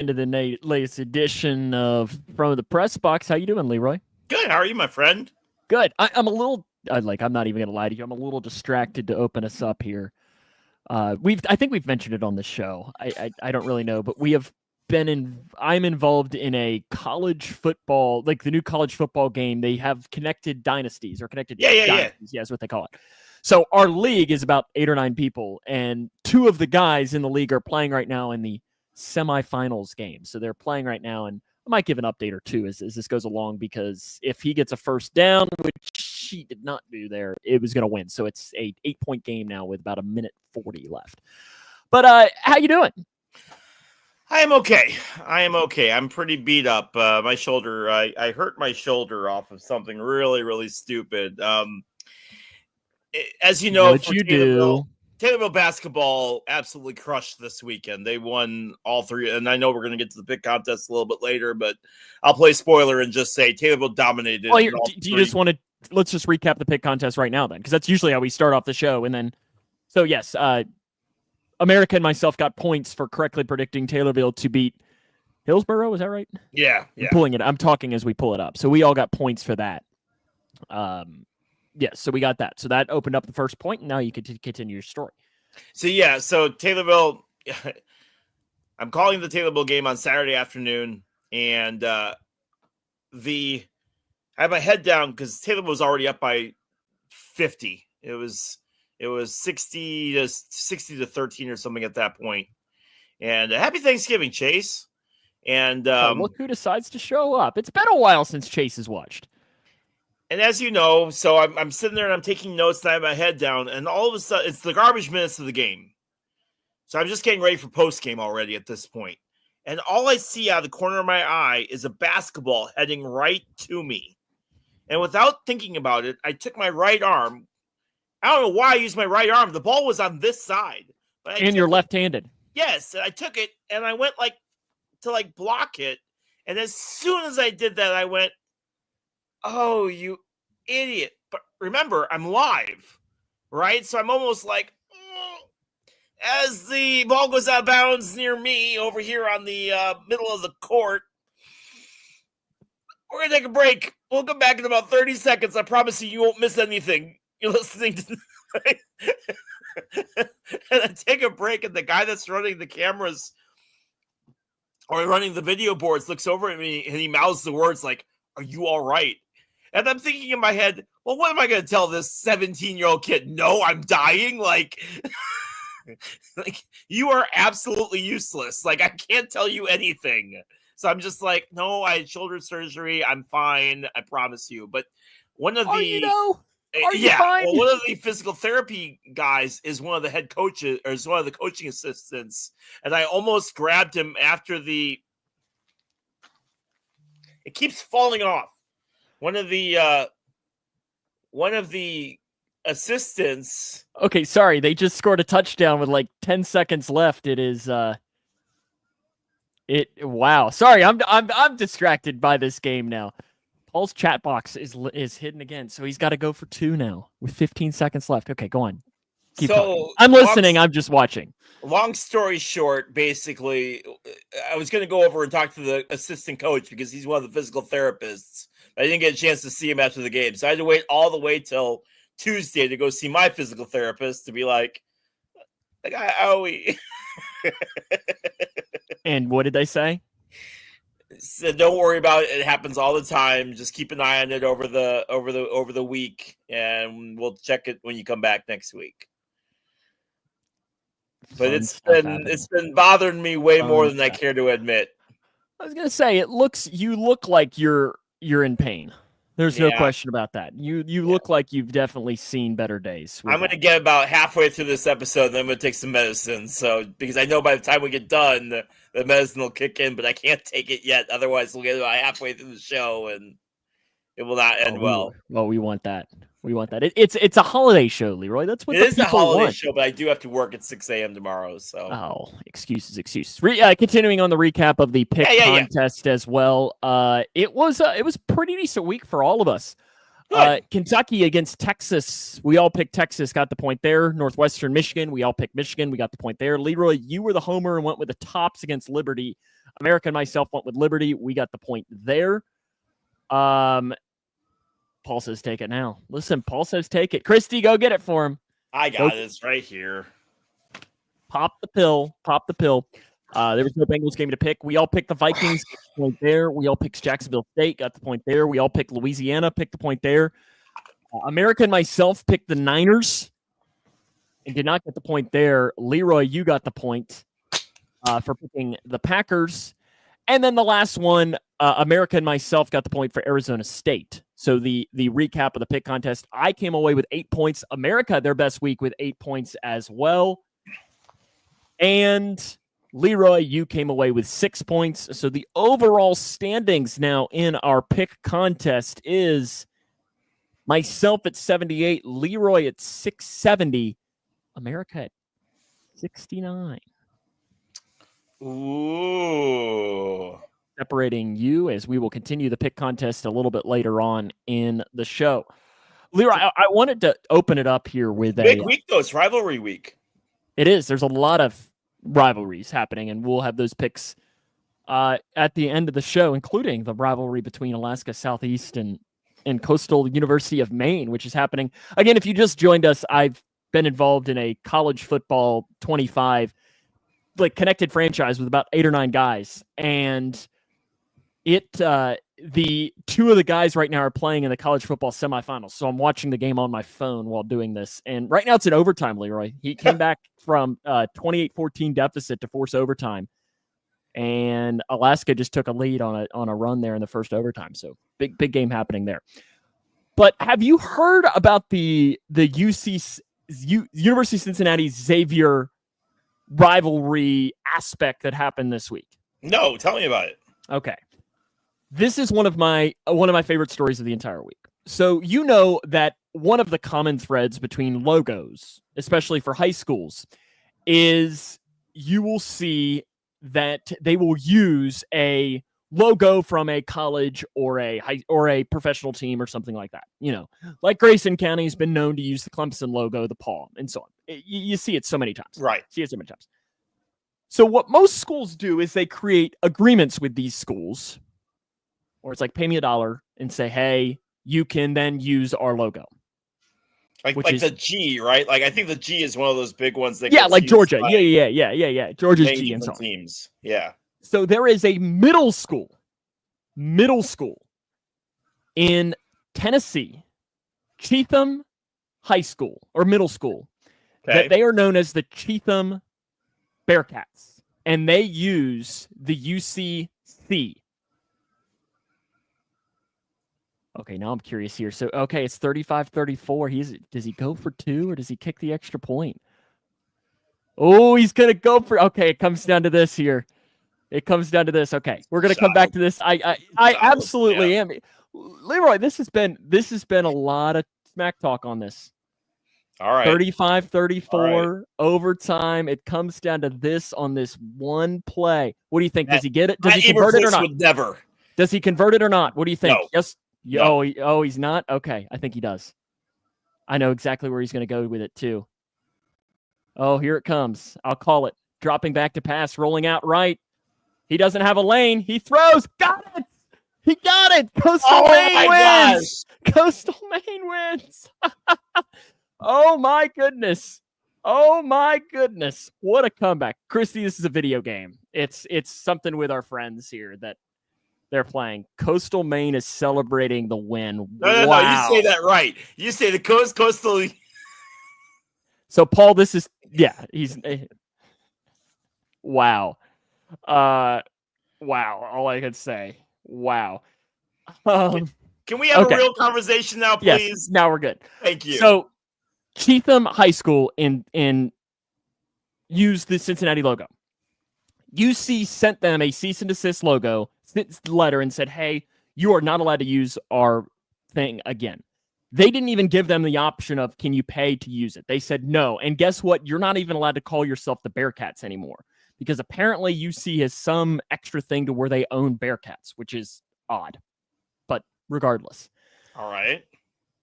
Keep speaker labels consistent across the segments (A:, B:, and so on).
A: into the latest edition of From the Pressbox. How you doing, Leroy?
B: Good. How are you, my friend?
A: Good. I'm a little I'm not even gonna lie to you. I'm a little distracted to open us up here. I think we've mentioned it on the show. I don't really know, but we have I'm involved in a college football, like the new college football game. They have connected dynasties or connected dynasties. Yeah, that's what they call it. So our league is about 8 or 9 people, and 2 of the guys in the league are playing right now in the semifinals game. So they're playing right now, and I might give an update or two as this goes along, because if he gets a first down, which he did not do there, it was going to win. So it's a 8-point game now with about 1:40 left. But how you doing?
B: I am okay. I'm pretty beat up. My shoulder, I hurt my shoulder off of something really, really stupid. As you know,
A: What'd you do?
B: Taylorville basketball absolutely crushed this weekend. They won all 3, and I know we're going to get to the pick contest a little bit later, but I'll play spoiler and just say Taylorville dominated.
A: Well, do you just want to let's just recap the pick contest right now then, because that's usually how we start off the show. And then, so yes, America and myself got points for correctly predicting Taylorville to beat Hillsborough. Is that right?
B: Yeah.
A: I'm talking as we pull it up. So we all got points for that. Yes, so we got that. So that opened up the first point, and now you can continue your story.
B: So Taylorville, I'm calling the Taylorville game on Saturday afternoon, and I had my head down because Taylorville was already up by 50. It was 60 to 13 or something at that point. And happy Thanksgiving, Chase. And
A: look who decides to show up. It's been a while since Chase has watched.
B: And as you know, so I'm sitting there and I'm taking notes, and I have my head down, and all of a sudden, it's the garbage minutes of the game. So I'm just getting ready for post-game already at this point. And all I see out of the corner of my eye is a basketball heading right to me. And without thinking about it, I took my right arm. I don't know why I used my right arm. The ball was on this side.
A: And you're left-handed.
B: Yes, and I took it, and I went to block it. And as soon as I did that, I went, "Oh, you idiot." But remember, I'm live, right? So I'm almost like, as the ball goes out of bounds near me over here on the middle of the court, we're going to take a break. We'll come back in about 30 seconds. I promise you won't miss anything. You're listening to and I take a break, and the guy that's running the cameras or running the video boards looks over at me, and he mouths the words like, "Are you all right?" And I'm thinking in my head, well, what am I going to tell this 17-year-old kid? No, I'm dying? Like, you are absolutely useless. Like, I can't tell you anything. So I'm just like, no, I had shoulder surgery. I'm fine. I promise you. But one of the...
A: Are you fine?
B: Well, one of the physical therapy guys is one of the head coaches, or is one of the coaching assistants. And I almost grabbed him after the... It keeps falling off. One of the assistants.
A: Okay, sorry. They just scored a touchdown with like 10 seconds left. It is wow. Sorry, I'm distracted by this game now. Paul's chat box is hidden again, so he's got to go for 2 now with 15 seconds left. Okay, go on. Keep talking. I'm listening. I'm just watching.
B: Long story short, basically, I was going to go over and talk to the assistant coach because he's one of the physical therapists. I didn't get a chance to see him after the game. So I had to wait all the way till Tuesday to go see my physical therapist to be like how we...
A: And what did they say?
B: Said, don't worry about it. It happens all the time. Just keep an eye on it over the week, and we'll check it when you come back next week. But it's been bothering me way more than I care to admit.
A: I was gonna say, you look like you're in pain. There's no question about that. You look like you've definitely seen better days.
B: I'm going to get about halfway through this episode, and then I'm going to take some medicine. So, because I know by the time we get done, the medicine will kick in, but I can't take it yet. Otherwise, we'll get about halfway through the show, and it will not end well.
A: Well, we want that. We want that. It's a holiday show, Leroy. That's what
B: it is. A holiday show, but I do have to work at 6 a.m. tomorrow. So
A: excuses. Continuing on the recap of the pick contest as well. It was pretty decent week for all of us. Kentucky against Texas. We all picked Texas, got the point there. Northwestern Michigan. We all picked Michigan. We got the point there. Leroy, you were the homer and went with the Tops against Liberty. America and myself went with Liberty. We got the point there. Paul says take it now. Listen, Paul says take it. Christy, go get it for him.
B: I got it. It's right here.
A: Pop the pill. Pop the pill. There was no Bengals game to pick. We all picked the Vikings. Got the point there. We all picked Jacksonville State. Got the point there. We all picked Louisiana. Picked the point there. America and myself picked the Niners and did not get the point there. Leroy, you got the point for picking the Packers. And then the last one, America and myself got the point for Arizona State. So the recap of the pick contest, I came away with 8 points. America, their best week with 8 points as well. And Leroy, you came away with 6 points. So the overall standings now in our pick contest is myself at 78, Leroy at 670, America at 69.
B: Ooh.
A: Separating you as we will continue the pick contest a little bit later on in the show. Leroy, I wanted to open it up here with
B: big week, though. It's rivalry week. It
A: is. There's a lot of rivalries happening, and we'll have those picks at the end of the show, including the rivalry between Alaska Southeast and Coastal University of Maine, which is happening. Again, if you just joined us, I've been involved in a college football 25 connected franchise with about 8 or 9 guys. And the two of the guys right now are playing in the college football semifinals. So I'm watching the game on my phone while doing this. And right now it's in overtime, Leroy. He came back from 28-14 deficit to force overtime. And Alaska just took a lead on a run there in the first overtime. So big game happening there. But have you heard about the University of Cincinnati Xavier rivalry aspect that happened this week?
B: No, tell me about it.
A: Okay. This is one of my favorite stories of the entire week. So you know that one of the common threads between logos, especially for high schools, is you will see that they will use a logo from a college or a professional team or something like that. You know, like Grayson County has been known to use the Clemson logo, the palm, and so on. You see it so many times.
B: Right.
A: See it so many times. So what most schools do is they create agreements with these schools, or it's like pay me $1 and say, hey, you can then use our logo.
B: Like the G, right? Like I think the G is one of those big ones that
A: like Georgia. Yeah. Georgia's G and so on.
B: Teams. Yeah.
A: So there is a middle school in Tennessee, Cheatham High School or middle school, that they are known as the Cheatham Bearcats, and they use the UCC. Okay, now I'm curious here. So, okay, it's 35-34. Does he go for 2 or does he kick the extra point? Oh, he's going to go for... Okay, it comes down to this here. It comes down to this. Okay, we're going to come back to this. I absolutely am. Leroy, this has been a lot of smack talk on this.
B: All right.
A: 35-34, overtime. It comes down to this on this one play. What do you think? Does he get it? Does he convert it or not?
B: Never.
A: Does he convert it or not? What do you think?
B: No.
A: Yes.
B: No.
A: Oh, he's not? Okay, I think he does. I know exactly where he's going to go with it, too. Oh, here it comes. I'll call it. Dropping back to pass, rolling out right. He doesn't have a lane. He throws. Got it! He got it! Coastal Maine wins! Gosh. Coastal Maine wins! Oh, my goodness. Oh, my goodness. What a comeback. Christy, this is a video game. It's something with our friends here that they're playing. Coastal Maine is celebrating the win.
B: No, you say that right. You say the Coastal.
A: So, Paul, this is, he's, wow. Wow. All I can say. Wow.
B: Can we have a real conversation now, please?
A: Yes, now we're good.
B: Thank you.
A: So, Cheatham High School used the Cincinnati logo. UC sent them a cease and desist letter and said, hey, you are not allowed to use our thing again. They didn't even give them the option of, can you pay to use it? They said no. And guess what? You're not even allowed to call yourself the Bearcats anymore, because apparently UC has some extra thing to where they own Bearcats, which is odd. But regardless.
B: All right.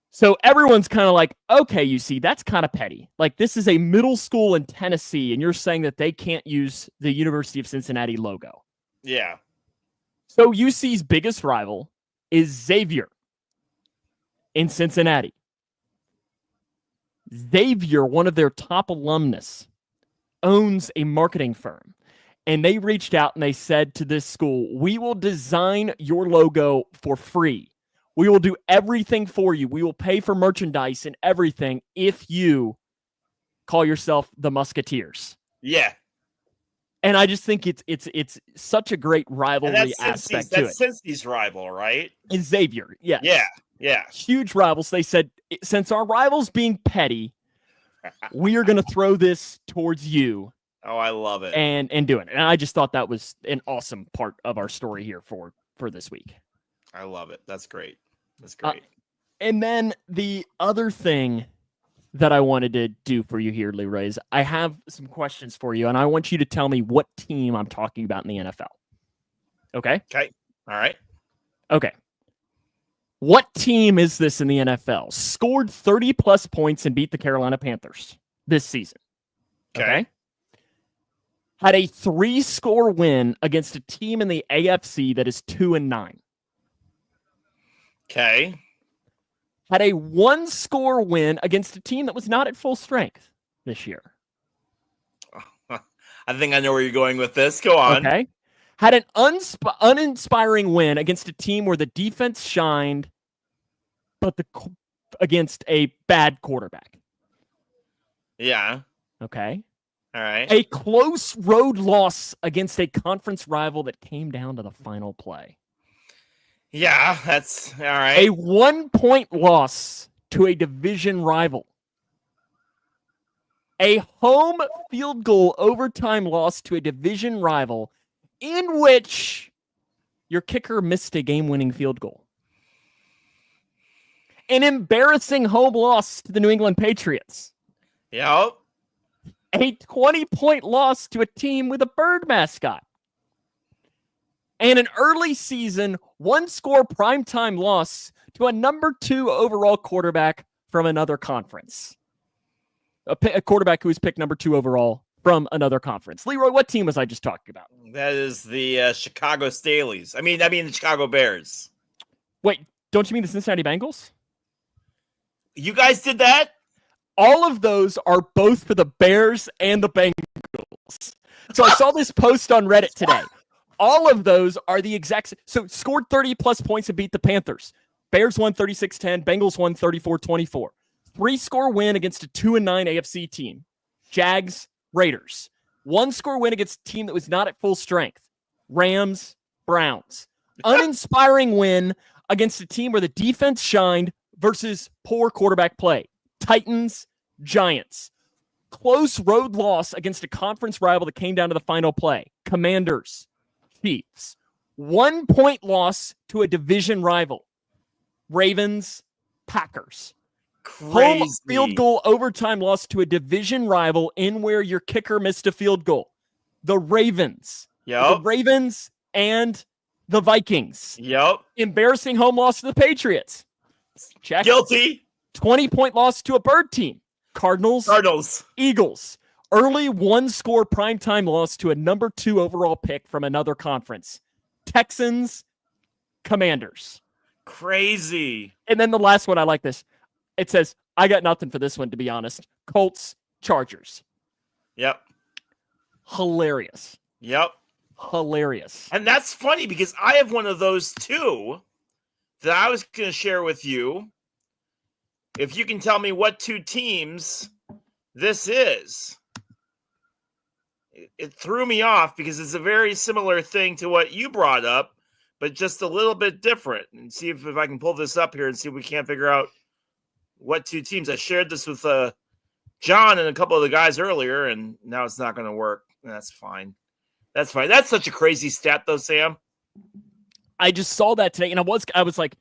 A: So everyone's kind of like, okay, UC, that's kind of petty. Like, this is a middle school in Tennessee, and you're saying that they can't use the University of Cincinnati logo.
B: Yeah.
A: So UC's biggest rival is Xavier in Cincinnati. Xavier, one of their top alumnus, owns a marketing firm. And they reached out and they said to this school, we will design your logo for free. We will do everything for you. We will pay for merchandise and everything if you call yourself the Musketeers.
B: Yeah.
A: And I just think it's such a great rivalry aspect to it.
B: That's Cincy's rival, right?
A: And Xavier, yes.
B: Yeah.
A: Huge rivals. They said, since our rivals being petty, we are going to throw this towards you.
B: Oh, I love it.
A: And do it. And I just thought that was an awesome part of our story here for this week.
B: I love it. That's great. That's great.
A: And then the other thing that I wanted to do for you here, Leroy, is I have some questions for you, and I want you to tell me what team I'm talking about in the NFL. Okay?
B: Okay. All right.
A: Okay. What team is this in the NFL? Scored 30-plus points and beat the Carolina Panthers this season. Okay? Had a 3-score win against a team in the AFC that is 2-9.
B: Okay.
A: Had a 1-score win against a team that was not at full strength this year.
B: I think I know where you're going with this. Go on.
A: Okay. Had an uninspiring win against a team where the defense shined, but against a bad quarterback.
B: Yeah.
A: Okay.
B: All right.
A: A close road loss against a conference rival that came down to the final play.
B: Yeah, that's all right.
A: A 1-point loss to a division rival. A home field goal overtime loss to a division rival in which your kicker missed a game-winning field goal. An embarrassing home loss to the New England Patriots.
B: Yep.
A: A 20-point loss to a team with a bird mascot. And an early season 1-score primetime loss to a number 2 overall quarterback from another conference. A quarterback who was picked number 2 overall from another conference. Leroy, what team was I just talking about?
B: That is the Chicago Staleys. I mean the Chicago Bears.
A: Wait, don't you mean the Cincinnati Bengals?
B: You guys did that?
A: All of those are both for the Bears and the Bengals. So I saw this post on Reddit today. All of those are the exact same. So scored 30-plus points and beat the Panthers. Bears won 36-10. Bengals won 34-24. 3-score win against a 2-9 AFC team. Jags, Raiders. 1-score win against a team that was not at full strength. Rams, Browns. Uninspiring win against a team where the defense shined versus poor quarterback play. Titans, Giants. Close road loss against a conference rival that came down to the final play. Commanders, Chiefs. 1-point loss to a division rival. Ravens, Packers.
B: Crazy.
A: Home field goal overtime loss to a division rival in where your kicker missed a field goal. The Ravens.
B: Yep.
A: The Ravens and the Vikings.
B: Yep.
A: Embarrassing home loss to the Patriots. Check.
B: Guilty.
A: 20-point loss to a bird team. Cardinals. Eagles. Early 1-score primetime loss to a number 2 overall pick from another conference. Texans, Commanders.
B: Crazy.
A: And then the last one, I like this. It says, I got nothing for this one, to be honest. Colts, Chargers.
B: Yep.
A: Hilarious.
B: Yep.
A: Hilarious.
B: And that's funny because I have one of those too that I was going to share with you. If you can tell me what 2 teams this is. It threw me off because it's a very similar thing to what you brought up, but just a little bit different. And see if I can pull this up here and see if we can't figure out what 2 teams. I shared this with John and a couple of the guys earlier, and now it's not going to work. That's fine. That's fine. That's such a crazy stat, though, Sam.
A: I just saw that today, and I was like,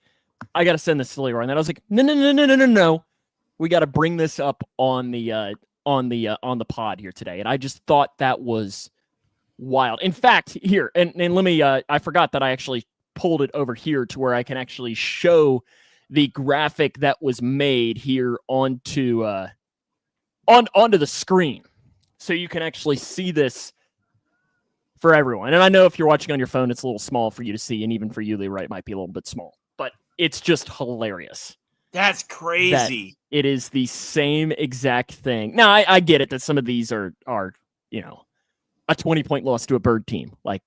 A: I got to send this to Leroy. And then I was like, no. We got to bring this up on the pod here today. And I just thought that was wild. In fact, here, and let me, I forgot that I actually pulled it over here to where I can actually show the graphic that was made here onto the screen. So you can actually see this for everyone. And I know if you're watching on your phone, it's a little small for you to see, and even for you, Leroy, it might be a little bit small. But it's just hilarious.
B: That's crazy.
A: That it is the same exact thing. Now, I get it that some of these are you know, a 20-point loss to a Bird team. Like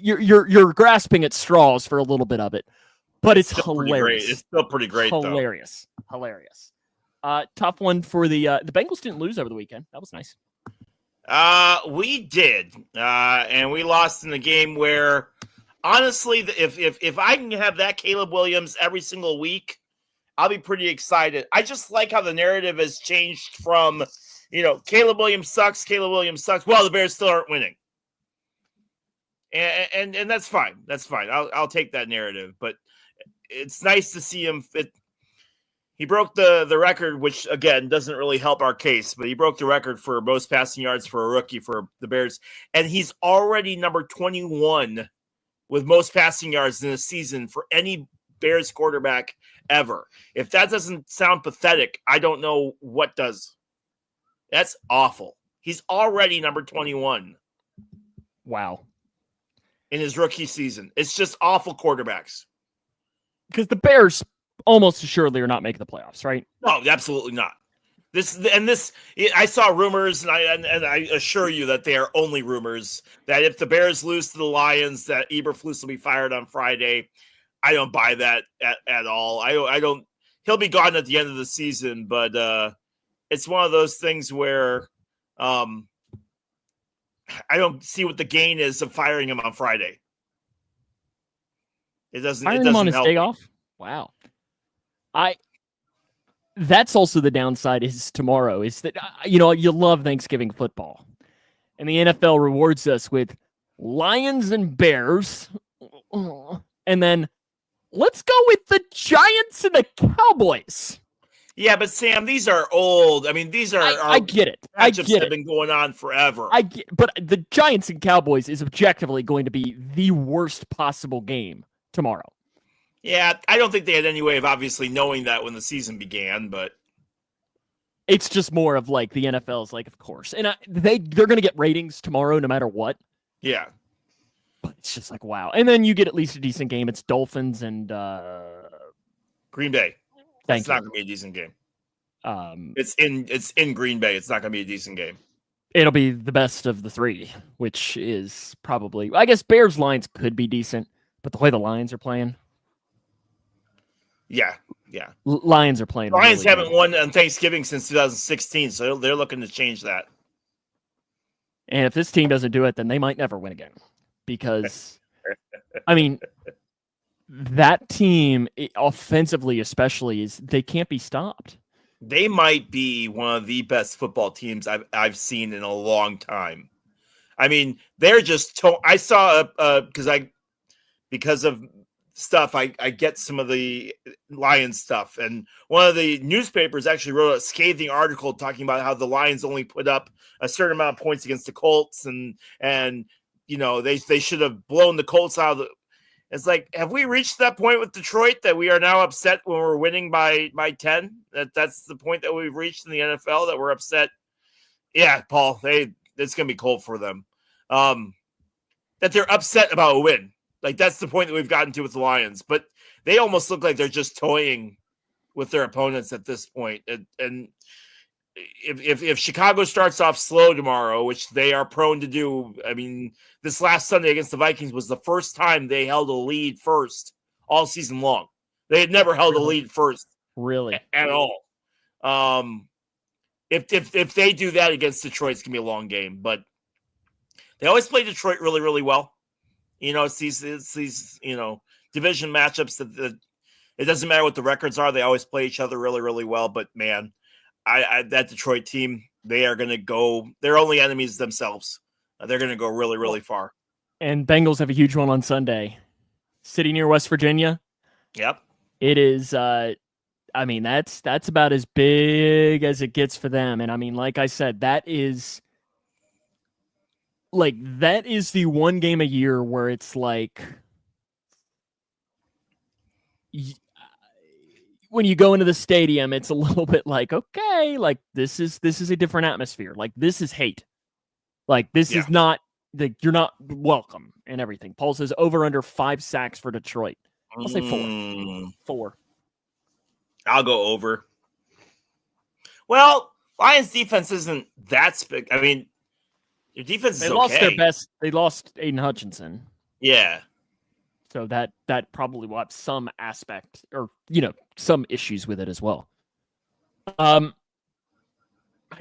A: you're grasping at straws for a little bit of it, but it's hilarious.
B: It's still pretty great.
A: Hilarious. Tough one for the Bengals didn't lose over the weekend. That was nice.
B: We did, and we lost in the game where, honestly, if I can have that Caleb Williams every single week, I'll be pretty excited. I just like how the narrative has changed from, Caleb Williams sucks. Well, the Bears still aren't winning, and that's fine. That's fine. I'll take that narrative, but it's nice to see him. He broke the record, which, again, doesn't really help our case, but he broke the record for most passing yards for a rookie for the Bears, and he's already number 21 with most passing yards in a season for any Bears quarterback ever. If that doesn't sound pathetic, I don't know what does. That's awful. He's already number 21.
A: Wow.
B: In his rookie season. It's just awful quarterbacks.
A: Because the Bears almost assuredly are not making the playoffs, right?
B: No, absolutely not. I saw rumors, and I assure you that they are only rumors, that if the Bears lose to the Lions, that Eberflus will be fired on Friday. I don't buy that at all. I don't. He'll be gone at the end of the season, but it's one of those things where I don't see what the gain is of firing him on Friday. It doesn't.
A: Firing
B: it doesn't
A: him on his
B: help.
A: day off. Wow. That's also the downside is tomorrow is that, you love Thanksgiving football, and the NFL rewards us with Lions and Bears. And then let's go with the Giants and the Cowboys.
B: Yeah, but Sam, these are old. I mean, these are.
A: I get it.
B: Matchups have been going on forever.
A: But the Giants and Cowboys is objectively going to be the worst possible game tomorrow.
B: Yeah, I don't think they had any way of obviously knowing that when the season began, but
A: it's just more of like the NFL's like, of course, and they're going to get ratings tomorrow no matter what.
B: Yeah,
A: but it's just like wow, and then you get at least a decent game. It's Dolphins and
B: Green Bay. It's not going to be a decent game. It's in Green Bay. It's not going to be a decent game.
A: It'll be the best of the three, which is probably, I guess, Bears Lions could be decent, but the way the Lions are playing.
B: Yeah.
A: Lions are playing.
B: Lions
A: really
B: haven't
A: good.
B: won on Thanksgiving since 2016, so they're looking to change that.
A: And if this team doesn't do it, then they might never win again. Because, I mean, that team, offensively especially, they can't be stopped.
B: They might be one of the best football teams I've seen in a long time. I mean, they're just. I saw because of stuff, I get some of the Lions stuff, and one of the newspapers actually wrote a scathing article talking about how the Lions only put up a certain amount of points against the Colts, and they should have blown the Colts out of the. It's like, have we reached that point with Detroit that we are now upset when we're winning by 10? That's the point that we've reached in the NFL, that we're upset. Yeah, Paul, it's gonna be cold for them. That they're upset about a win. Like, that's the point that we've gotten to with the Lions. But they almost look like they're just toying with their opponents at this point. And if Chicago starts off slow tomorrow, which they are prone to do, I mean, this last Sunday against the Vikings was the first time they held a lead first all season long. They had never held a lead first.
A: Really?
B: At all. If they do that against Detroit, it's going to be a long game. But they always play Detroit really, really well. It's these division matchups that it doesn't matter what the records are. They always play each other really, really well. But, man, that Detroit team, they are going to go – they're only enemies themselves. They're going to go really, really far.
A: And Bengals have a huge one on Sunday. City near West Virginia.
B: Yep.
A: It is that's about as big as it gets for them. And, I mean, like I said, that is the one game a year where it's like when you go into the stadium, it's a little bit like, okay, like this is a different atmosphere. Like, this is hate. Like, this is not you're not welcome and everything. Paul says over under 5 sacks for Detroit. I'll say 4. 4.
B: I'll go over. Well, Lions defense isn't that big. I mean, their defense is okay.
A: They lost their best. They lost Aiden Hutchinson.
B: Yeah.
A: So that probably will have some aspect or, some issues with it as well. I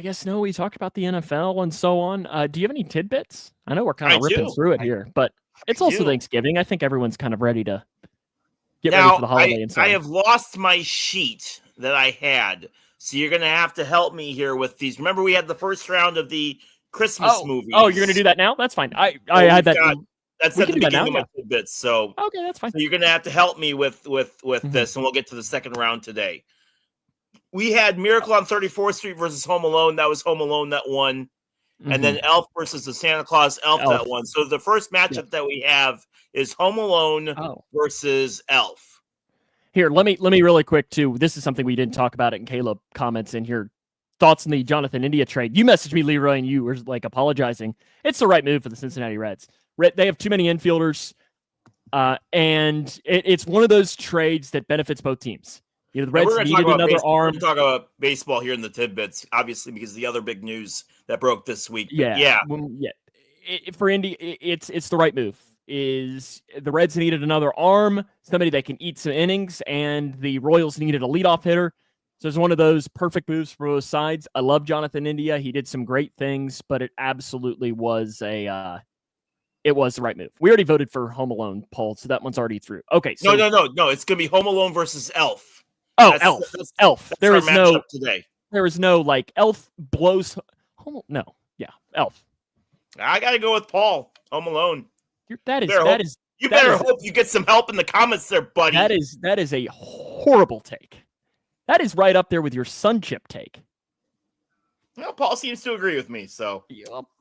A: guess, no, we talked about the NFL and so on. Do you have any tidbits? I know we're kind of ripping through it here, but it's also Thanksgiving. I think everyone's kind of ready to get ready for the holiday and so on.
B: I have lost my sheet that I had, so you're going to have to help me here with these. Remember, we had the first round of the Christmas movies.
A: Oh, you're going to do that now? That's fine. I had that.
B: That's at the beginning of my tidbits. So
A: okay, that's fine.
B: So you're going to have to help me with this, and we'll get to the second round today. We had Miracle on 34th Street versus Home Alone. That was Home Alone that won. And then Elf versus the Santa Claus Elf that won. So the first matchup that we have is Home Alone versus Elf.
A: Here, let me really quick too. This is something we didn't talk about it, and Caleb comments in here. Thoughts on the Jonathan India trade. You messaged me, Leroy, and you were like apologizing. It's the right move for the Cincinnati Reds. They have too many infielders, and it's one of those trades that benefits both teams. The Reds needed another arm.
B: We're talk about baseball here in the tidbits, obviously, because of the other big news that broke this week.
A: For Indy, it's the right move. Is the Reds needed another arm, somebody that can eat some innings, and the Royals needed a leadoff hitter. So it's one of those perfect moves for both sides. I love Jonathan India. He did some great things, but it absolutely was it was the right move. We already voted for Home Alone, Paul, so that one's already through. Okay. So,
B: no. It's going to be Home Alone versus Elf.
A: Oh, Elf.
B: That's
A: there is no
B: today.
A: There is no Elf blows. Elf.
B: I got to go with Paul. Home Alone.
A: You better
B: hope you get some help in the comments there, buddy.
A: That is a horrible take. That is right up there with your sun chip take.
B: Well, Paul seems to agree with me, so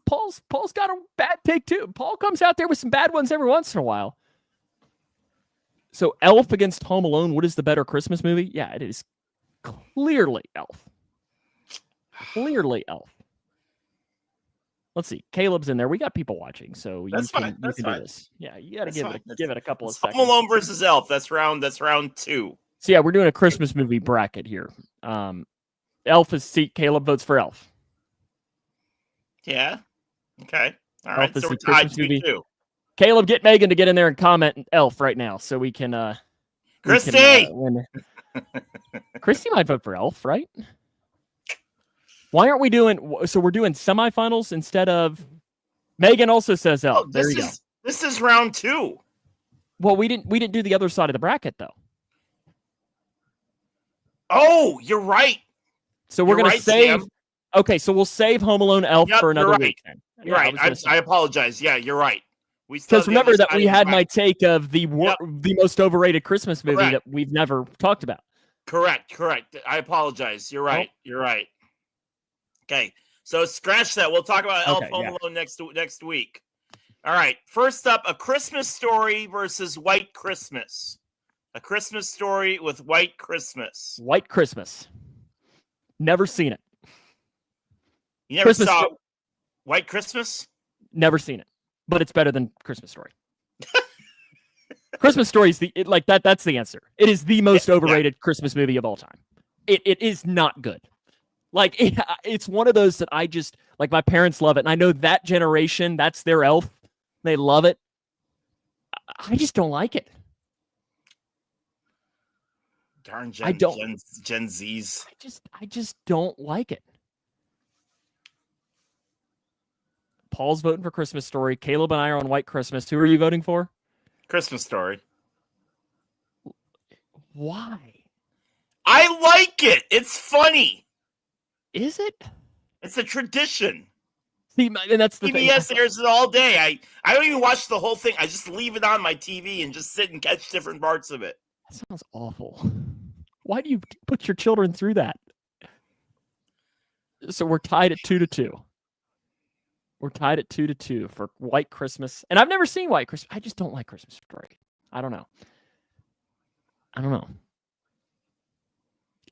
A: Paul's got a bad take too. Paul comes out there with some bad ones every once in a while. So Elf against Home Alone, what is the better Christmas movie? Yeah, it is clearly Elf. Clearly Elf. Let's see. Caleb's in there. We got people watching, so you can do this. Yeah, you got to give it a couple of seconds.
B: Home Alone versus Elf. That's round 2.
A: So yeah, we're doing a Christmas movie bracket here. Elf is seat. Caleb votes for Elf.
B: Yeah. Okay. All
A: Elf
B: right. So we're tied 2-2.
A: Caleb, get Megan to get in there and comment Elf right now, so we can.
B: Christy.
A: Win. Christy might vote for Elf, right? Why aren't we doing? So we're doing semifinals instead of. Megan also says Elf. There you go.
B: This is round 2.
A: Well, we didn't do the other side of the bracket though.
B: Oh, you're right.
A: So we're going to save. Sam. Okay, so we'll save Home Alone Elf for another week. Then.
B: You're right. I apologize. Yeah, you're right.
A: Because remember that we had my take of the most overrated Christmas movie that we've never talked about.
B: Correct. I apologize. You're right. You're right. Okay, so scratch that. We'll talk about Elf Home Alone next week. All right. First up, A Christmas Story versus White Christmas. A Christmas Story with White Christmas.
A: White Christmas. Never seen it.
B: You never saw White Christmas?
A: Never seen it, but it's better than Christmas Story. Christmas Story is that's the answer. It is the most overrated Christmas movie of all time. It is not good. It's one of those that I just my parents love it, and I know that generation, that's their Elf. They love it. I just don't like it.
B: Darn Gen Zs.
A: I just don't like it. Paul's voting for Christmas Story. Caleb and I are on White Christmas. Who are you voting for?
B: Christmas Story.
A: Why?
B: I like it. It's funny.
A: Is it?
B: It's a tradition.
A: See, and that's the
B: PBS
A: thing.
B: airs it all day. I don't even watch the whole thing. I just leave it on my TV and just sit and catch different parts of it.
A: That sounds awful. Why do you put your children through that? So we're tied at 2-2. We're tied at 2-2 for White Christmas. And I've never seen White Christmas. I just don't like Christmas Story. I don't know.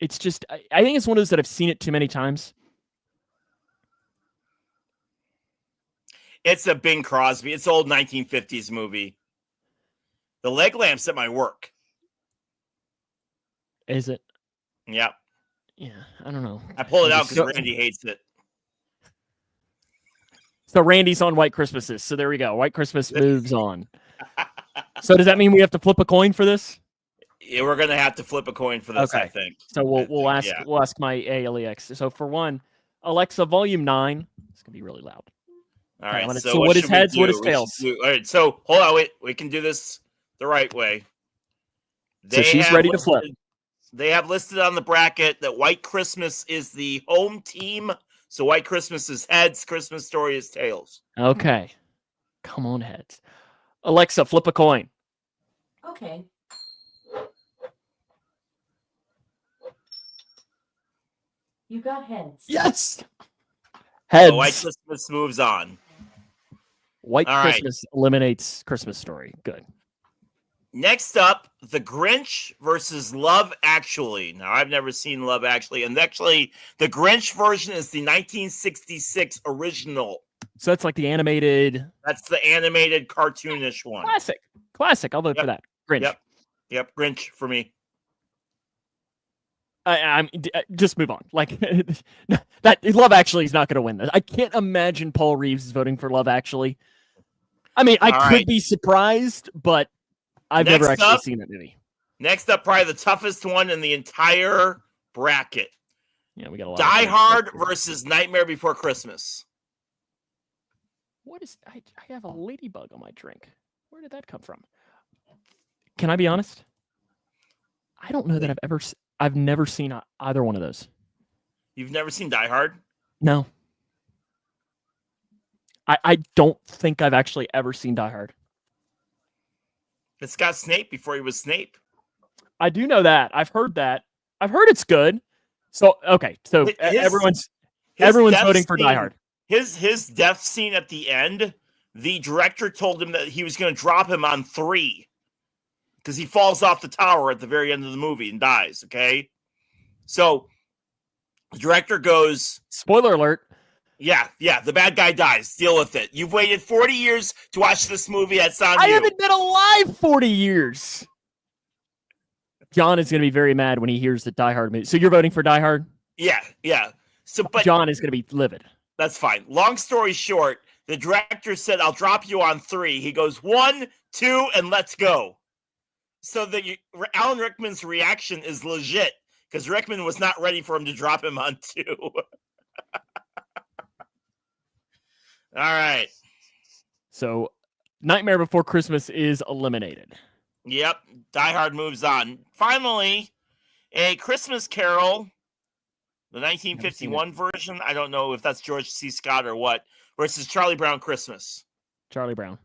A: It's just, I think it's one of those that I've seen it too many times.
B: It's a Bing Crosby. It's old 1950s movie. The leg lamp's at my work.
A: Is it?
B: Yep.
A: Yeah, I don't know.
B: I pulled it out because Randy hates it.
A: So Randy's on White Christmases. So there we go. White Christmas moves on. So does that mean we have to flip a coin for this?
B: Yeah, we're gonna have to flip a coin for this, okay. I think.
A: So we'll ask my ALEX. So for one, Alexa, volume 9. It's gonna be really loud.
B: All right.
A: So what is heads? What is tails?
B: All right. So hold on. Wait. We can do this the right way.
A: So she's ready to flip.
B: They have listed on the bracket that White Christmas is the home team. So White Christmas is heads. Christmas Story is tails.
A: Okay. Come on, heads. Alexa, flip a coin.
C: Okay. You got heads.
A: Yes. Heads.
B: So White Christmas moves on.
A: White Christmas eliminates Christmas Story. Good.
B: Next up, The Grinch versus Love Actually. Now, I've never seen Love Actually, and actually, the Grinch version is the 1966 original.
A: So that's like the animated.
B: That's the animated cartoonish one.
A: Classic. I'll vote for that. Grinch.
B: Yep. Grinch for me.
A: I just move on. Like that. Love Actually is not going to win this. I can't imagine Paul Reeves is voting for Love Actually. I mean, I could be surprised, but I've never actually seen that movie.
B: Next up, probably the toughest one in the entire bracket.
A: Yeah, we got a lot.
B: Die Hard versus Nightmare Before Christmas.
A: What is? I have a ladybug on my drink. Where did that come from? Can I be honest? I don't know that I've never seen either one of those. You've
B: never seen Die Hard?
A: No. I don't think I've actually ever seen Die Hard.
B: It's got Snape before he was Snape.
A: I do know that. I've heard that. I've heard it's good. So okay. So everyone's voting for Die Hard.
B: His death scene at the end, the director told him that he was going to drop him on 3 because he falls off the tower at the very end of the movie and dies. Okay, so the director goes,
A: spoiler alert.
B: Yeah, the bad guy dies. Deal with it. You've waited 40 years to watch this movie. That's on you.
A: I haven't been alive 40 years. John is going to be very mad when he hears the Die Hard movie. So you're voting for Die Hard?
B: Yeah. So, but
A: John is going to be livid.
B: That's fine. Long story short, the director said, "I'll drop you on 3." He goes 1, 2, and let's go. So Alan Rickman's reaction is legit because Rickman was not ready for him to drop him on 2. All right.
A: So Nightmare Before Christmas is eliminated.
B: Yep. Die Hard moves on. Finally, A Christmas Carol, the 1951 version. I don't know if that's George C. Scott or what, versus Charlie Brown Christmas.
A: Charlie Brown.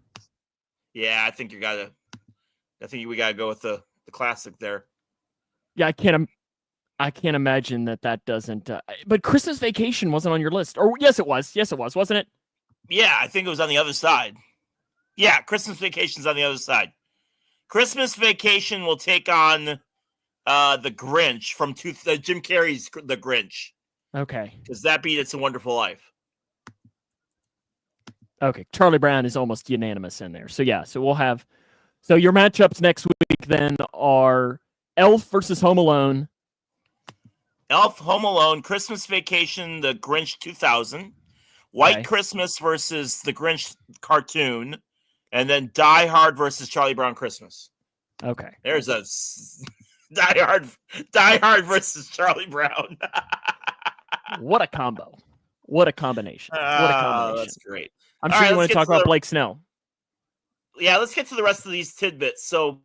B: Yeah, I think we got to go with the classic there.
A: Yeah, I can't imagine that doesn't. But Christmas Vacation wasn't on your list. Or yes, it was. Yes, it was. Wasn't it?
B: Yeah, I think it was on the other side. Yeah, Christmas Vacation's on the other side. Christmas Vacation will take on the Grinch from Jim Carrey's The Grinch.
A: Okay.
B: Because that beat It's a Wonderful Life.
A: Okay, Charlie Brown is almost unanimous in there. So yeah, so we'll have. So your matchups next week then are Elf versus Home Alone.
B: Elf, Home Alone, Christmas Vacation, The Grinch 2000. White Christmas versus The Grinch cartoon. And then Die Hard versus Charlie Brown Christmas.
A: Okay.
B: There's a Die Hard versus Charlie Brown.
A: What a combo. What a combination.
B: That's great.
A: I'm sure you want to talk about Blake Snell.
B: Yeah, let's get to the rest of these tidbits. So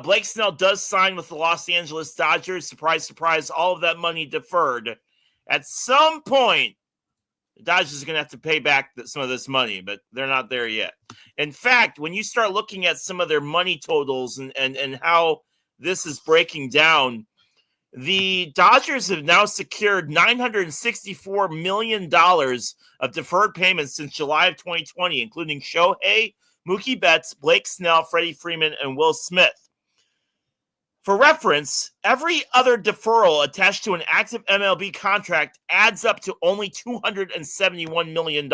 B: Blake Snell does sign with the Los Angeles Dodgers. Surprise, surprise, all of that money deferred. At some point, the Dodgers are going to have to pay back some of this money, but they're not there yet. In fact, when you start looking at some of their money totals and how this is breaking down, the Dodgers have now secured $964 million of deferred payments since July of 2020, including Shohei, Mookie Betts, Blake Snell, Freddie Freeman, and Will Smith. For reference, every other deferral attached to an active MLB contract adds up to only $271 million.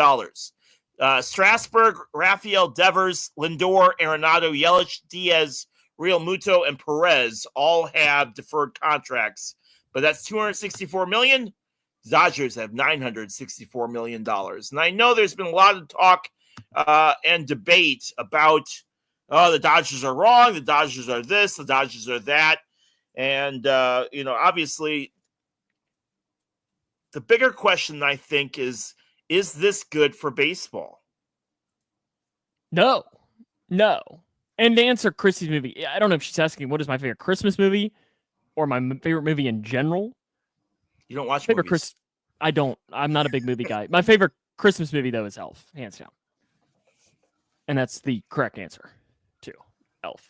B: Strasburg, Rafael Devers, Lindor, Arenado, Yelich, Diaz, Real Muto, and Perez all have deferred contracts, but that's $264 million. Dodgers have $964 million. And I know there's been a lot of talk and debate about, the Dodgers are wrong, the Dodgers are this, the Dodgers are that. And, obviously, the bigger question, I think, is this good for baseball?
A: No. And to answer Christy's movie, I don't know if she's asking what is my favorite Christmas movie or my favorite movie in general.
B: You don't watch
A: favorite
B: movies.
A: I don't. I'm not a big movie guy. My favorite Christmas movie, though, is Elf, hands down. And that's the correct answer, too. Elf.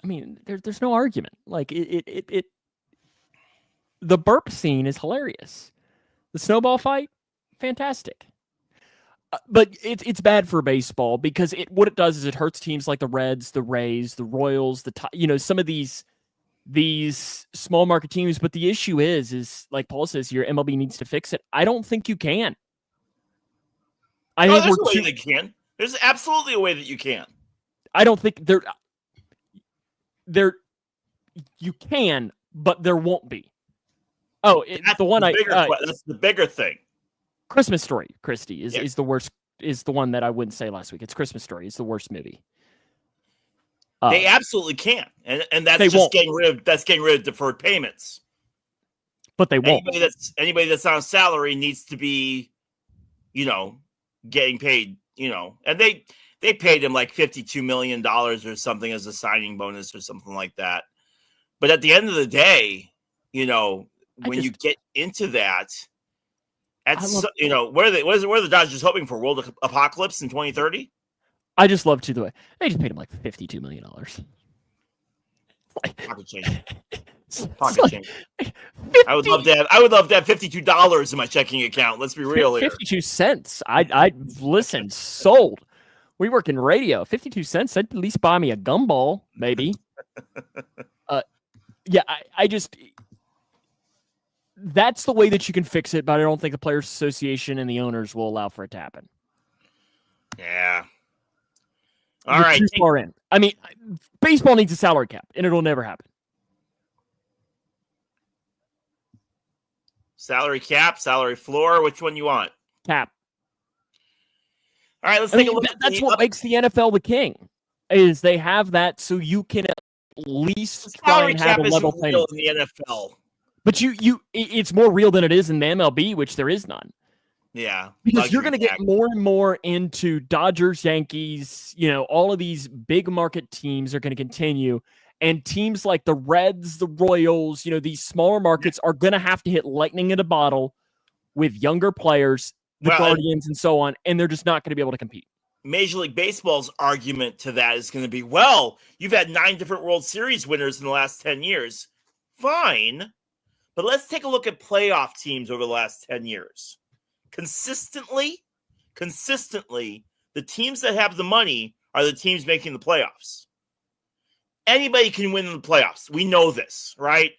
A: I mean, there's no argument. Like, the burp scene is hilarious. The snowball fight, fantastic. But it's bad for baseball because what it does is it hurts teams like the Reds, the Rays, the Royals, some of these small market teams. But the issue is like Paul says, your MLB needs to fix it. I don't think you can.
B: There's a way that you can. There's absolutely a way that you can.
A: I don't think you can, but there won't be. Oh, that's the
B: bigger thing.
A: Christmas Story, Christy, is the worst. Is the one that I wouldn't say last week. It's Christmas Story. It's the worst movie.
B: They absolutely can, and that's just getting rid of deferred payments.
A: But they won't.
B: Anybody that's on salary needs to be, getting paid. And they paid him like $52 million or something as a signing bonus or something like that. But at the end of the day, when you get into that. Where are the Dodgers hoping for? World apocalypse in 2030?
A: I just love the way they just paid him like $52 million.
B: Pocket change. I would love to have $52 in my checking account. Let's be real here.
A: 52 cents. I listen, sold. We work in radio. 52 cents. That'd at least buy me a gumball, maybe. I just. That's the way that you can fix it, but I don't think the Players Association and the owners will allow for it to happen.
B: Yeah.
A: All right. Too far in. I mean, baseball needs a salary cap, and it'll never happen.
B: Salary cap, salary floor. Which one you want?
A: Cap.
B: All right, let's take a look.
A: That's what makes the NFL the king. Is they have that so you can at least try and have a level playing
B: in the NFL.
A: But it's more real than it is in the MLB, which there is none.
B: Yeah.
A: Because you're going to get more and more into Dodgers, Yankees, all of these big market teams are going to continue. And teams like the Reds, the Royals, these smaller markets are going to have to hit lightning in a bottle with younger players, the Guardians and so on, and they're just not going to be able to compete.
B: Major League Baseball's argument to that is going to be, you've had 9 different World Series winners in the last 10 years. Fine. But let's take a look at playoff teams over the last 10 years. Consistently, the teams that have the money are the teams making the playoffs. Anybody can win in the playoffs. We know this, right?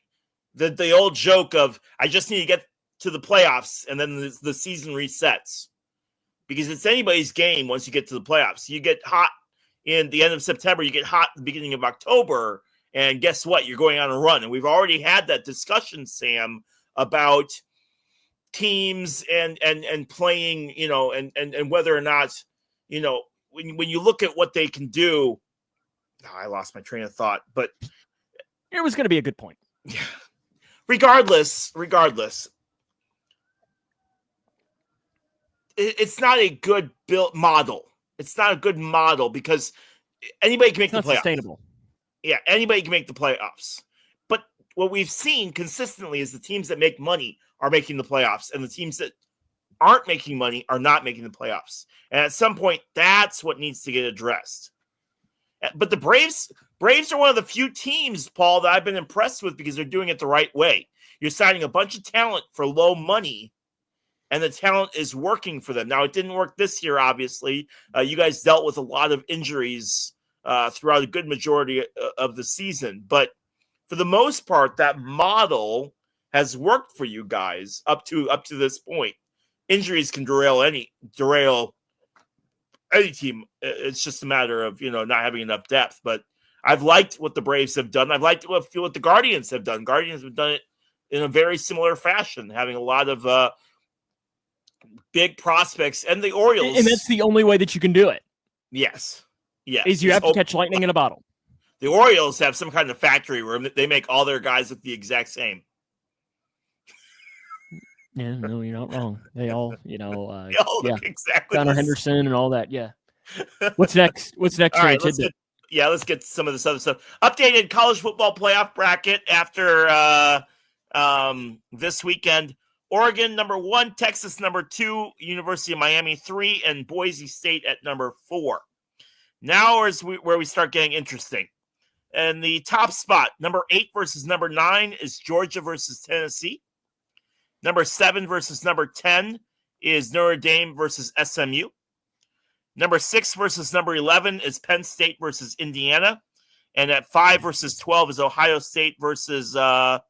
B: The old joke of, I just need to get to the playoffs and then the season resets. Because it's anybody's game once you get to the playoffs. You get hot in the end of September, you get hot at the beginning of October, and guess what? You're going on a run. And we've already had that discussion, Sam, about teams and playing, and whether or not, when you look at what they can do. I lost my train of thought, but
A: it was going to be a good point.
B: Yeah. Regardless, it's not a good built model. It's not a good model because anybody can make the playoffs.
A: Sustainable.
B: Yeah, anybody can make the playoffs. But what we've seen consistently is the teams that make money are making the playoffs, and the teams that aren't making money are not making the playoffs. And at some point, that's what needs to get addressed. But the Braves are one of the few teams, Paul, that I've been impressed with because they're doing it the right way. You're signing a bunch of talent for low money, and the talent is working for them. Now, it didn't work this year, obviously. You guys dealt with a lot of injuries throughout a good majority of the season. But for the most part, that model has worked for you guys up to this point. injuries can derail any team. It's just a matter of not having enough depth. But I've liked what the Braves have done. I've liked what the Guardians have done. Guardians have done it in a very similar fashion, having a lot of big prospects, and the Orioles.
A: And that's the only way that you can do it.
B: Yes.
A: Is you have to catch lightning in a bottle.
B: The Orioles have some kind of factory where they make all their guys look the exact same.
A: Yeah, no, you're not wrong. They all,
B: They all look exactly
A: Connor
B: the
A: Henderson and all that. Yeah. What's next? What's next?
B: All right, let's get some of this other stuff. Updated college football playoff bracket after this weekend. Oregon number 1, Texas number 2, University of Miami 3, and Boise State at number 4. Now is where we start getting interesting. And the top spot, number 8 versus number 9, is Georgia versus Tennessee. Number 7 versus number 10 is Notre Dame versus SMU. Number 6 versus number 11 is Penn State versus Indiana. And at 5 versus 12 is Ohio State versus
A: Arizona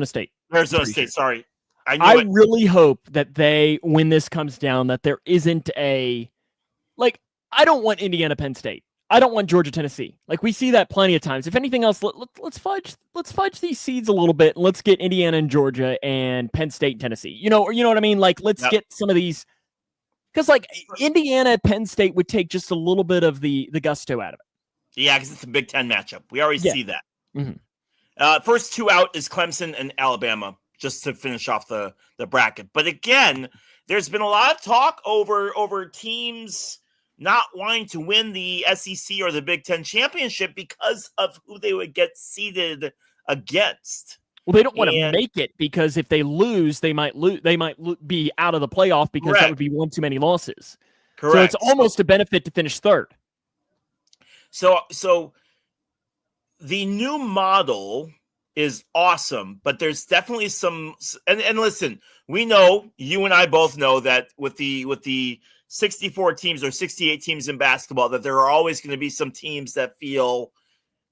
A: State.
B: Arizona State, sorry.
A: I really hope that when this comes down, that there isn't I don't want Indiana Penn State. I don't want Georgia Tennessee. We see that plenty of times. If anything else, let's fudge these seeds a little bit, and let's get Indiana and Georgia and Penn State and Tennessee. You know what I mean? Let's get some of these, because Indiana Penn State would take just a little bit of the gusto out of it.
B: Yeah, because it's a Big Ten matchup. We already see that.
A: Mm-hmm.
B: First 2 out is Clemson and Alabama, just to finish off the bracket. But again, there's been a lot of talk over teams not wanting to win the SEC or the Big Ten championship because of who they would get seeded against.
A: Well, they don't want to make it, because if they lose, they might be out of the playoff, because that would be one too many losses.
B: Correct.
A: So it's almost a benefit to finish third.
B: So the new model is awesome, but there's definitely some. And listen, we know, you and I both know, that with the 64 teams or 68 teams in basketball, that there are always going to be some teams that feel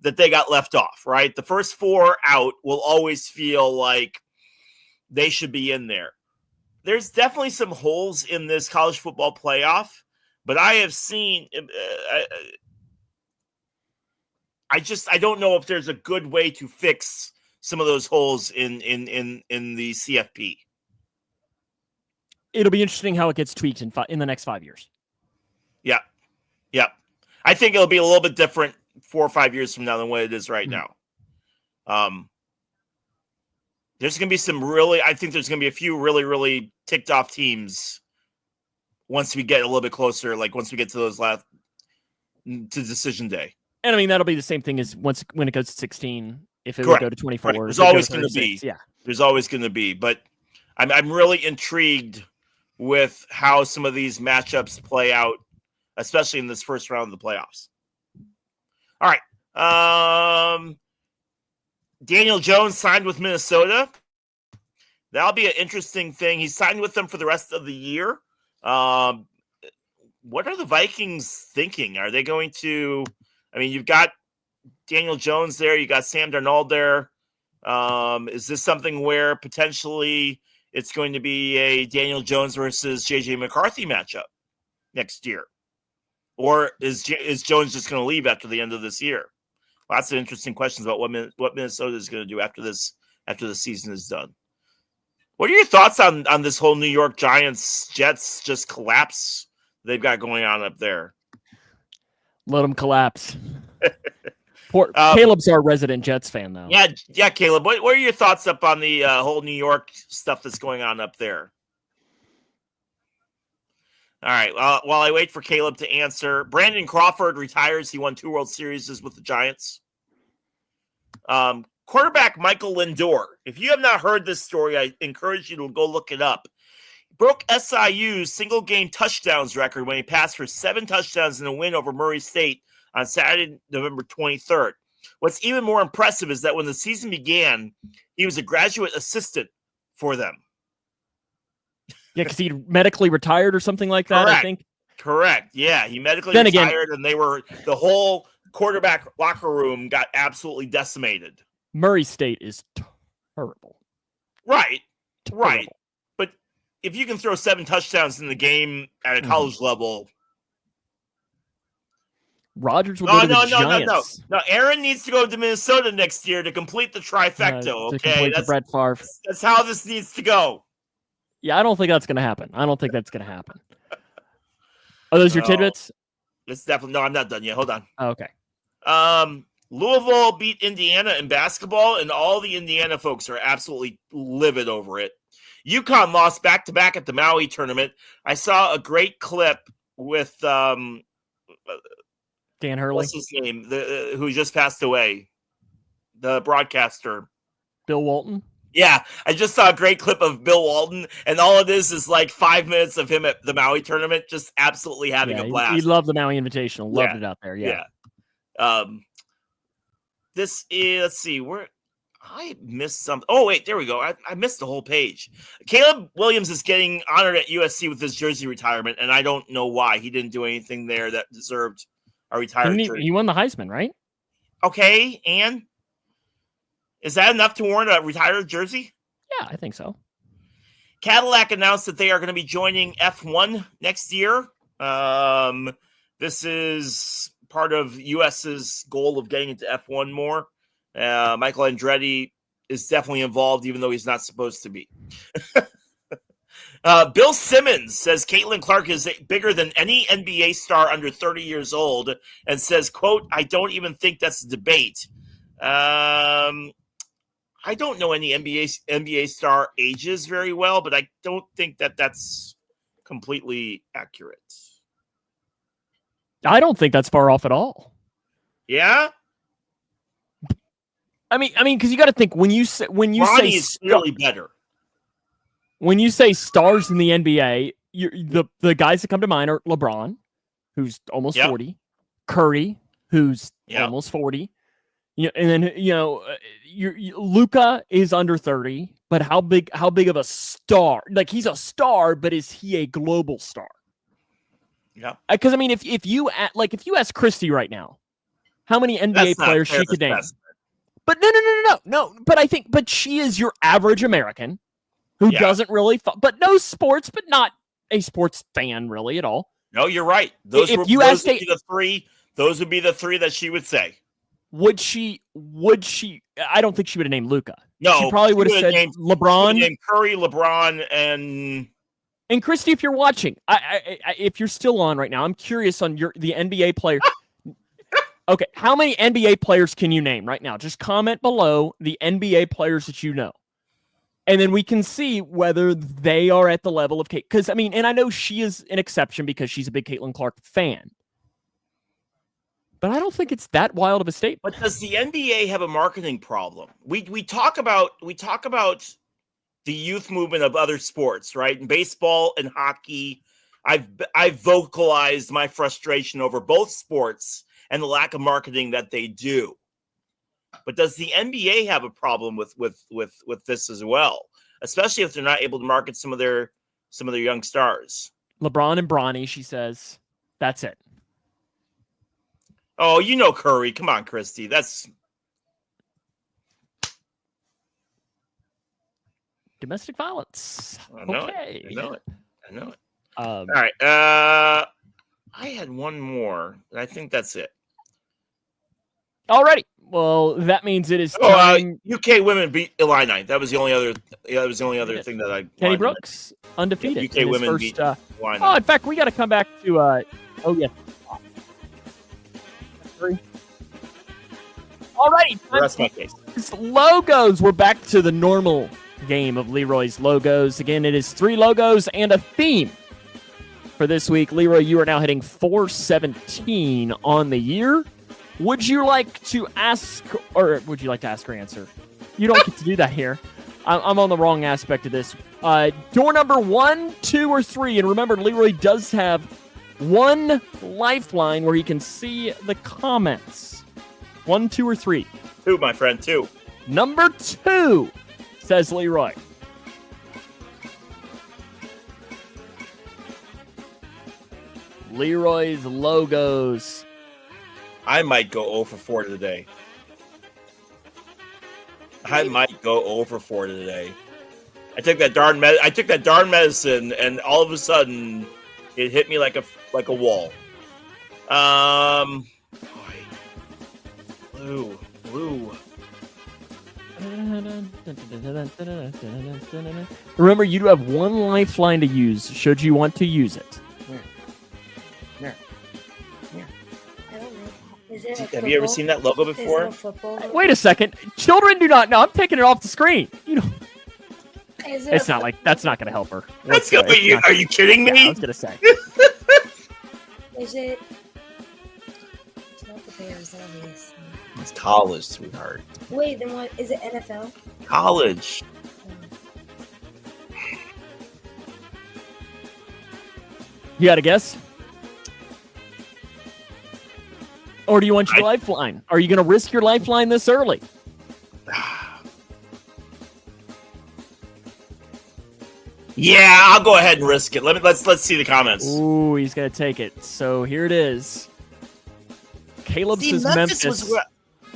B: that they got left off, right? The first 4 out will always feel like they should be in there. There's definitely some holes in this college football playoff, but I have seen, I don't know if there's a good way to fix some of those holes in the CFP.
A: It'll be interesting how it gets tweaked in the next 5 years.
B: Yeah. I think it'll be a little bit different 4 or 5 years from now than what it is right now. There's going to be I think there's going to be a few really, really ticked off teams once we get a little bit closer, once we get to those to decision day.
A: And I mean, that'll be the same thing as when it goes to 16, if it
B: Correct.
A: would go to 24.
B: Right. There's always
A: going to
B: be.
A: Yeah.
B: There's always going to be. But I'm really intrigued with how some of these matchups play out, especially in this first round of the playoffs. All right. Daniel Jones signed with Minnesota. That'll be an interesting thing. He signed with them for the rest of the year. What are the Vikings thinking? Are they going to – you've got Daniel Jones there. You got Sam Darnold there. Is this something where potentially – it's going to be a Daniel Jones versus J.J. McCarthy matchup next year? Or is Jones just going to leave after the end of this year? Lots of interesting questions about what Minnesota is going to do after the season is done. What are your thoughts on this whole New York Giants-Jets just collapse they've got going on up there?
A: Let them collapse. Caleb's our resident Jets fan, though.
B: Yeah, Caleb. What are your thoughts up on the whole New York stuff that's going on up there? All right. While I wait for Caleb to answer, Brandon Crawford retires. He won 2 World Series with the Giants. Quarterback Michael Lindor. If you have not heard this story, I encourage you to go look it up. He broke SIU's single-game touchdowns record when he passed for 7 touchdowns in a win over Murray State on Saturday, November 23rd. What's even more impressive is that when the season began, he was a graduate assistant for them.
A: Yeah, because he medically retired or something like that,
B: Correct.
A: I think.
B: Correct. Yeah, he medically retired, and the whole quarterback locker room got absolutely decimated.
A: Murray State is terrible.
B: Right. Right.
A: Terrible.
B: But if you can throw 7 touchdowns in the game at a college level.
A: Rodgers will go to the Giants.
B: No. Aaron needs to go to Minnesota next year to complete the trifecta.
A: To
B: Okay,
A: complete the Brett Favre.
B: That's how this needs to go.
A: Yeah, I don't think that's going to happen. Are those your tidbits?
B: It's definitely no. I'm not done yet. Hold on.
A: Oh, okay.
B: Louisville beat Indiana in basketball, and all the Indiana folks are absolutely livid over it. UConn lost back-to-back at the Maui tournament. I saw a great clip with
A: Dan Hurley.
B: What's his name? Who just passed away. The broadcaster.
A: Bill Walton.
B: Yeah, I just saw a great clip of Bill Walton, and all of this is like 5 minutes of him at the Maui tournament, just absolutely having a blast.
A: He loved the Maui Invitational. Loved it out there. Yeah.
B: This is, let's see, where I missed something. Oh, wait, there we go. I missed the whole page. Caleb Williams is getting honored at USC with his jersey retirement, and I don't know why. He didn't do anything there that deserved a retired jersey.
A: He won the Heisman, right?
B: Okay, and is that enough to warrant a retired jersey?
A: Yeah, I think so.
B: Cadillac announced that they are going to be joining F1 next year. This is part of US's goal of getting into F1 more. Michael Andretti is definitely involved, even though he's not supposed to be. Bill Simmons says Caitlin Clark is bigger than any NBA star under 30 years old, and says, quote, I don't even think that's a debate. I don't know any NBA star ages very well, but I don't think that that's completely accurate.
A: I don't think that's far off at all.
B: Yeah?
A: I mean, because you got to think when you say
B: Ronnie is clearly better.
A: When you say stars in the NBA, the guys that come to mind are LeBron, who's almost 40, Curry, who's almost 40. And then Luka is under 30, but how big of a star? Like, he's a star, but is he a global star?
B: Yeah.
A: Because I mean, if you ask Christy right now, how many NBA players she could name? But no. But she is your average American who doesn't really, but knows sports, but not a sports fan really at all.
B: No, you're right. Those would be the three that she would say.
A: Would she? I don't think she would have named Luka.
B: No,
A: she probably would have said LeBron,
B: named Curry, LeBron, and
A: Christy. If you're watching, if you're still on right now, I'm curious on the NBA player. Okay, how many NBA players can you name right now? Just comment below the NBA players that you know, and then we can see whether they are at the level of Kate. Because I mean, and I know she is an exception because she's a big Caitlin Clark fan. But I don't think it's that wild of a statement.
B: But does the NBA have a marketing problem? We talk about the youth movement of other sports, right? In baseball and hockey, I've vocalized my frustration over both sports and the lack of marketing that they do. But does the NBA have a problem with this as well? Especially if they're not able to market some of their young stars.
A: LeBron and Bronny, she says. That's it.
B: Oh, you know Curry. Come on, Christy. That's
A: domestic violence.
B: I know
A: okay.
B: it. I know it. All right. I had one more. I think that's it.
A: Alrighty. Well, that means it is time.
B: UK women beat Illini. That was the only other. That was the only other thing that I.
A: Kenny Brooks undefeated.
B: UK women beat Illini.
A: Oh, in fact, we got to come back to. Alrighty.
B: That's my case.
A: Logos. We're back to the normal game of Leroy's logos. Again, it is 3 logos and a theme for this week. Leroy, you are now hitting 417 on the year. Would you like to ask or answer? You don't get to do that here. I'm on the wrong aspect of this. Door number 1, 2, or 3. And remember, Leroy does have one lifeline where he can see the comments. 1, 2, or 3?
B: 2, my friend, 2.
A: Number 2, says Leroy. Leroy's logos.
B: I might go 0 for 4 today. I took that darn medicine, and all of a sudden, it hit me like a wall. Blue.
A: Remember, you do have one lifeline to use should you want to use it.
D: I don't know. Is it a
B: Have you ever seen that logo
D: Is it
B: before?
D: a football?
A: Wait a second. Children do not know. I'm taking it off the screen. You know,
D: Is it
A: it's
D: a
A: not like that's not going to help her.
B: Let's go. Are you kidding
A: Yeah, I
B: me?
A: was going to say.
D: Is it? It's not the Bears, obviously.
B: It's college, sweetheart.
D: Wait, then what? Is it NFL?
B: College.
A: You got a guess? Or do you want your lifeline? Are you going to risk your lifeline this early?
B: Yeah, I'll go ahead and risk it. Let's see the comments.
A: Ooh, he's going to take it. So here it is. Caleb says Memphis.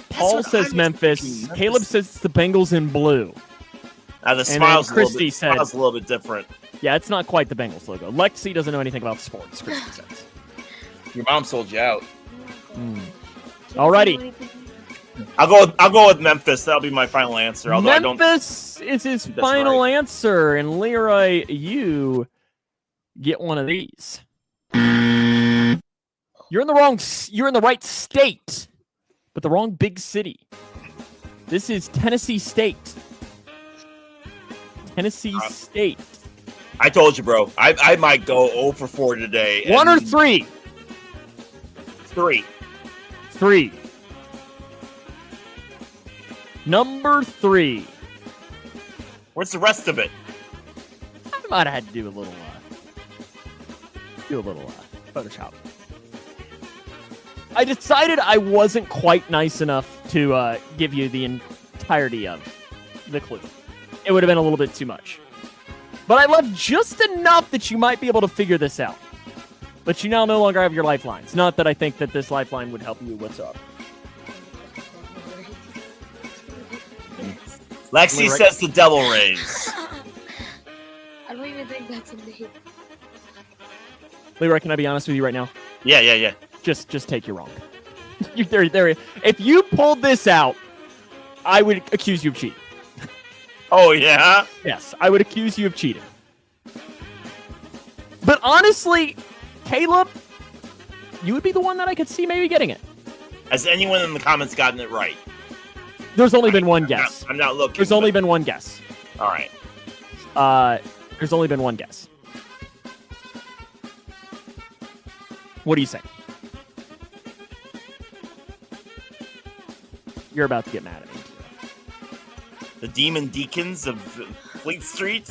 A: Paul says Memphis. Caleb says it's the Bengals in blue.
B: The smile's
A: Christy said,
B: a little bit different.
A: Yeah, it's not quite the Bengals logo. Lexi doesn't know anything about sports, Christy says.
B: Your mom sold you out.
A: Alrighty.
B: I'll go with Memphis. That'll be my final answer. Although
A: Memphis is his final answer, and Leroy, you get one of these. You're in the right state, but the wrong big city. This is Tennessee State. Tennessee State.
B: I told you, bro. I might go 0 for 4 today.
A: 1 or 3?
B: 3.
A: 3. Number 3.
B: Where's the rest of it?
A: I might have had to do a little Photoshop. I decided I wasn't quite nice enough to give you the entirety of the clue. It would have been a little bit too much. But I left just enough that you might be able to figure this out. But you now no longer have your lifelines. Not that I think that this lifeline would help you whatsoever.
B: Lexi says the Devil Rays.
D: I don't even think that's a name.
A: Leroy, can I be honest with you right now?
B: Yeah.
A: Just take you wrong. If you pulled this out, I would accuse you of cheating.
B: Oh, yeah?
A: Yes, I would accuse you of cheating. But honestly, Caleb, you would be the one that I could see maybe getting it.
B: Has anyone in the comments gotten it right?
A: There's only been one guess.
B: I'm not looking.
A: There's only been one guess.
B: All right.
A: There's only been one guess. What do you say? You're about to get mad at me.
B: The Demon Deacons of Fleet Street?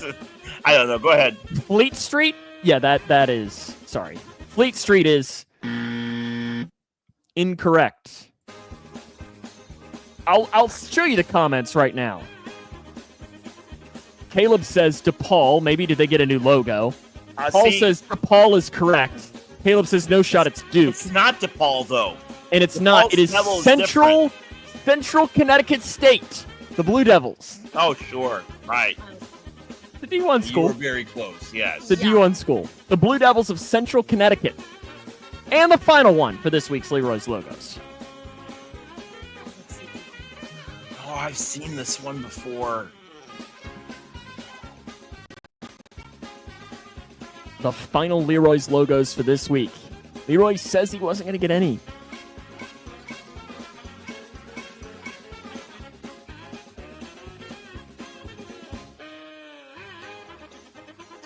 B: I don't know. Go ahead.
A: Fleet Street? Yeah, that is... Sorry. Fleet Street is... incorrect. I'll show you the comments right now. Caleb says DePaul. Maybe did they get a new logo? Paul says DePaul is correct. Caleb says no shot, it's Duke.
B: It's not DePaul, though.
A: And it's not. It is Central Connecticut State. The Blue Devils.
B: Oh, sure. Right.
A: The D1 school.
B: You were very close, yes.
A: The D1 school. The Blue Devils of Central Connecticut. And the final one for this week's Leroy's Logos.
B: Oh, I've seen this one before.
A: The final Leroy's Logos for this week. Leroy says he wasn't going to get any.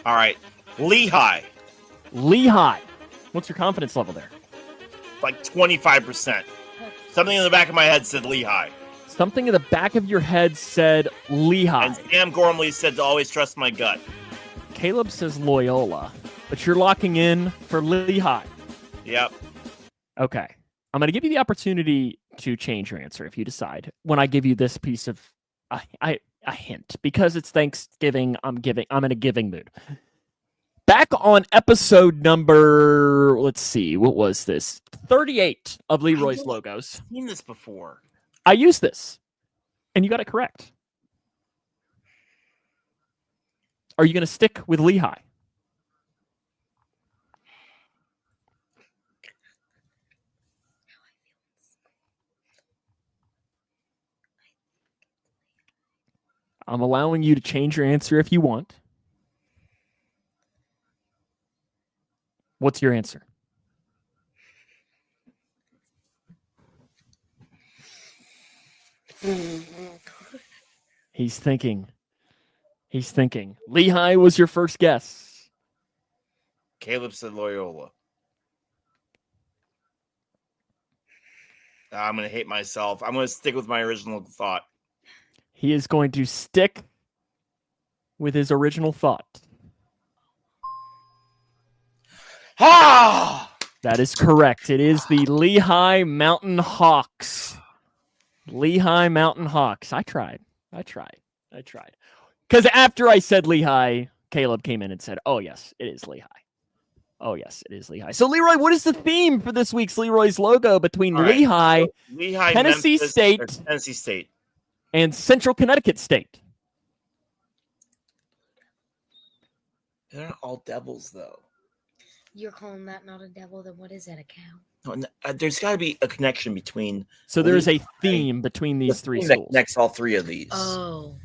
B: All right. Lehigh.
A: Lehigh. What's your confidence level there?
B: Like 25%. Something in the back of my head said Lehigh.
A: Something in the back of your head said Lehigh.
B: And Sam Gormley said to always trust my gut.
A: Caleb says Loyola, but you're locking in for Lehigh.
B: Yep.
A: Okay. I'm going to give you the opportunity to change your answer if you decide. When I give you this piece of a hint, because it's Thanksgiving, I'm in a giving mood. Back on episode number, let's see, what was this? 38 of Leroy's Logos.
B: I've seen this before.
A: I used this, and you got it correct. are you going to stick with Lehigh? I'm allowing you to change your answer if you want. What's your answer? He's thinking. Lehigh was your first guess.
B: Caleb said Loyola. I'm going to hate myself. I'm going to stick with my original thought.
A: He is going to stick with his original thought.
B: Ha!
A: That is correct. It is the Lehigh Mountain Hawks. Lehigh Mountain Hawks. I tried. Because after I said Lehigh, Caleb came in and said, oh, yes, it is Lehigh. So, Leroy, what is the theme for this week's Leroy's Logo between Lehigh, Tennessee
B: Memphis,
A: State,
B: Tennessee State,
A: and Central Connecticut State?
B: They're not all devils, though.
D: You're calling that not a devil, then what is that, a cow?
B: No, there's got to be a connection between.
A: So there is a theme between these three schools.
B: That connects all three of these.
D: Oh.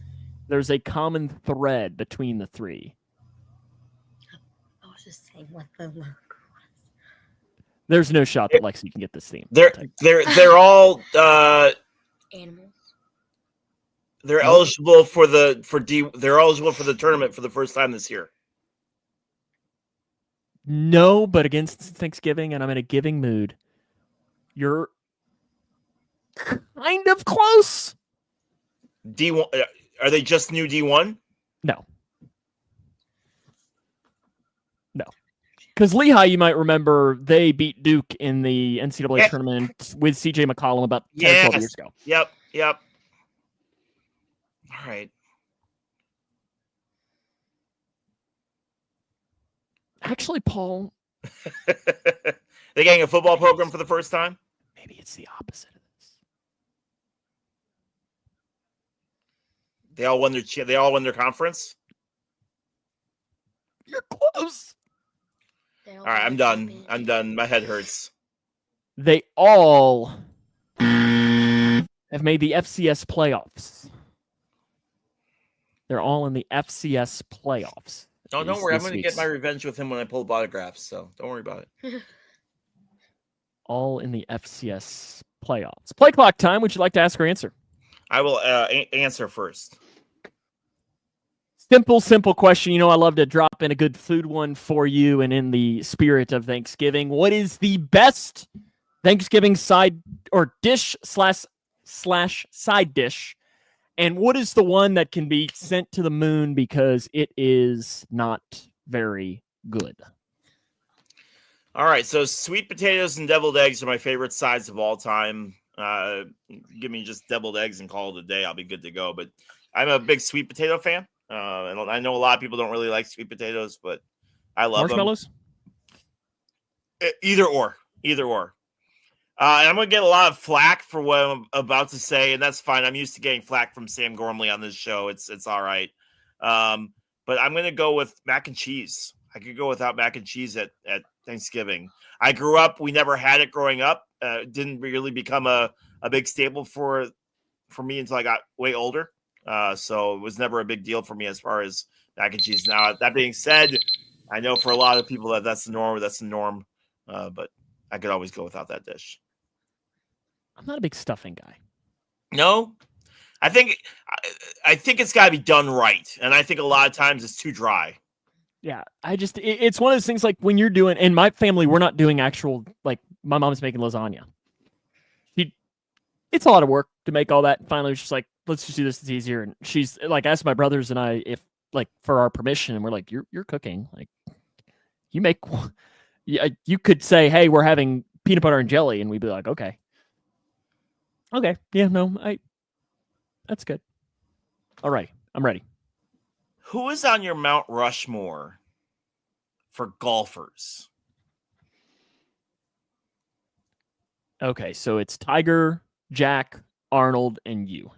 A: There's a common thread between the three.
D: I was just saying what the logo was.
A: There's no shot that Lexi can get this theme.
B: They're all
D: Animals.
B: they're eligible for they're eligible for the tournament for the first time this year.
A: No, but against Thanksgiving, and I'm in a giving mood. You're kind of close.
B: D1, are they just new D1?
A: No. Because Lehigh, you might remember, they beat Duke in the NCAA tournament with CJ McCollum about 10 or 12 years ago.
B: Yep. All right.
A: Actually, Paul,
B: They're getting a football program for the first time?
A: maybe it's the opposite of this.
B: They all won their conference?
A: You're close.
B: All right, I'm done. My head hurts.
A: They all have made the FCS playoffs. They're all in the FCS playoffs.
B: No, don't worry. I'm going to get my revenge with him when I pull autographs, so don't worry about it.
A: All in the FCS playoffs. Play clock time. Would you like to ask or answer?
B: I will answer first.
A: Simple question. You know, I love to drop in a good food one for you, and in the spirit of Thanksgiving, what is the best Thanksgiving side or dish slash side dish? And what is the one that can be sent to the moon because it is not very good?
B: All right, so sweet potatoes and deviled eggs are my favorite sides of all time. Give me just deviled eggs and call it a day. I'll be good to go. But I'm a big sweet potato fan. And I know a lot of people don't really like sweet potatoes, but I love
A: marshmallows?
B: Them. Either or. And I'm going to get a lot of flack for what I'm about to say, and that's fine. I'm used to getting flack from Sam Gormley on this show. It's all right. But I'm going to go with mac and cheese. I could go without mac and cheese at Thanksgiving. I grew up. We never had it growing up. Didn't really become a big staple for me until I got way older. So it was never a big deal for me as far as mac and cheese. Now, that being said, I know for a lot of people that's the norm. But I could always go without that dish.
A: I'm not a big stuffing guy.
B: No, I think it's got to be done right, and I think a lot of times it's too dry.
A: Yeah, it's one of those things like when you're doing, in my family, we're not doing actual, like my mom's making lasagna. It's a lot of work to make all that. And finally, it was just like, let's just do this. It's easier. And she's like, asked my brothers and I if like for our permission, and we're like, you're cooking. Like, you make, you could say, hey, we're having peanut butter and jelly, and we'd be like, okay. Yeah, no, that's good. All right, I'm ready.
B: Who is on your Mount Rushmore for golfers?
A: Okay, so it's Tiger, Jack, Arnold, and you.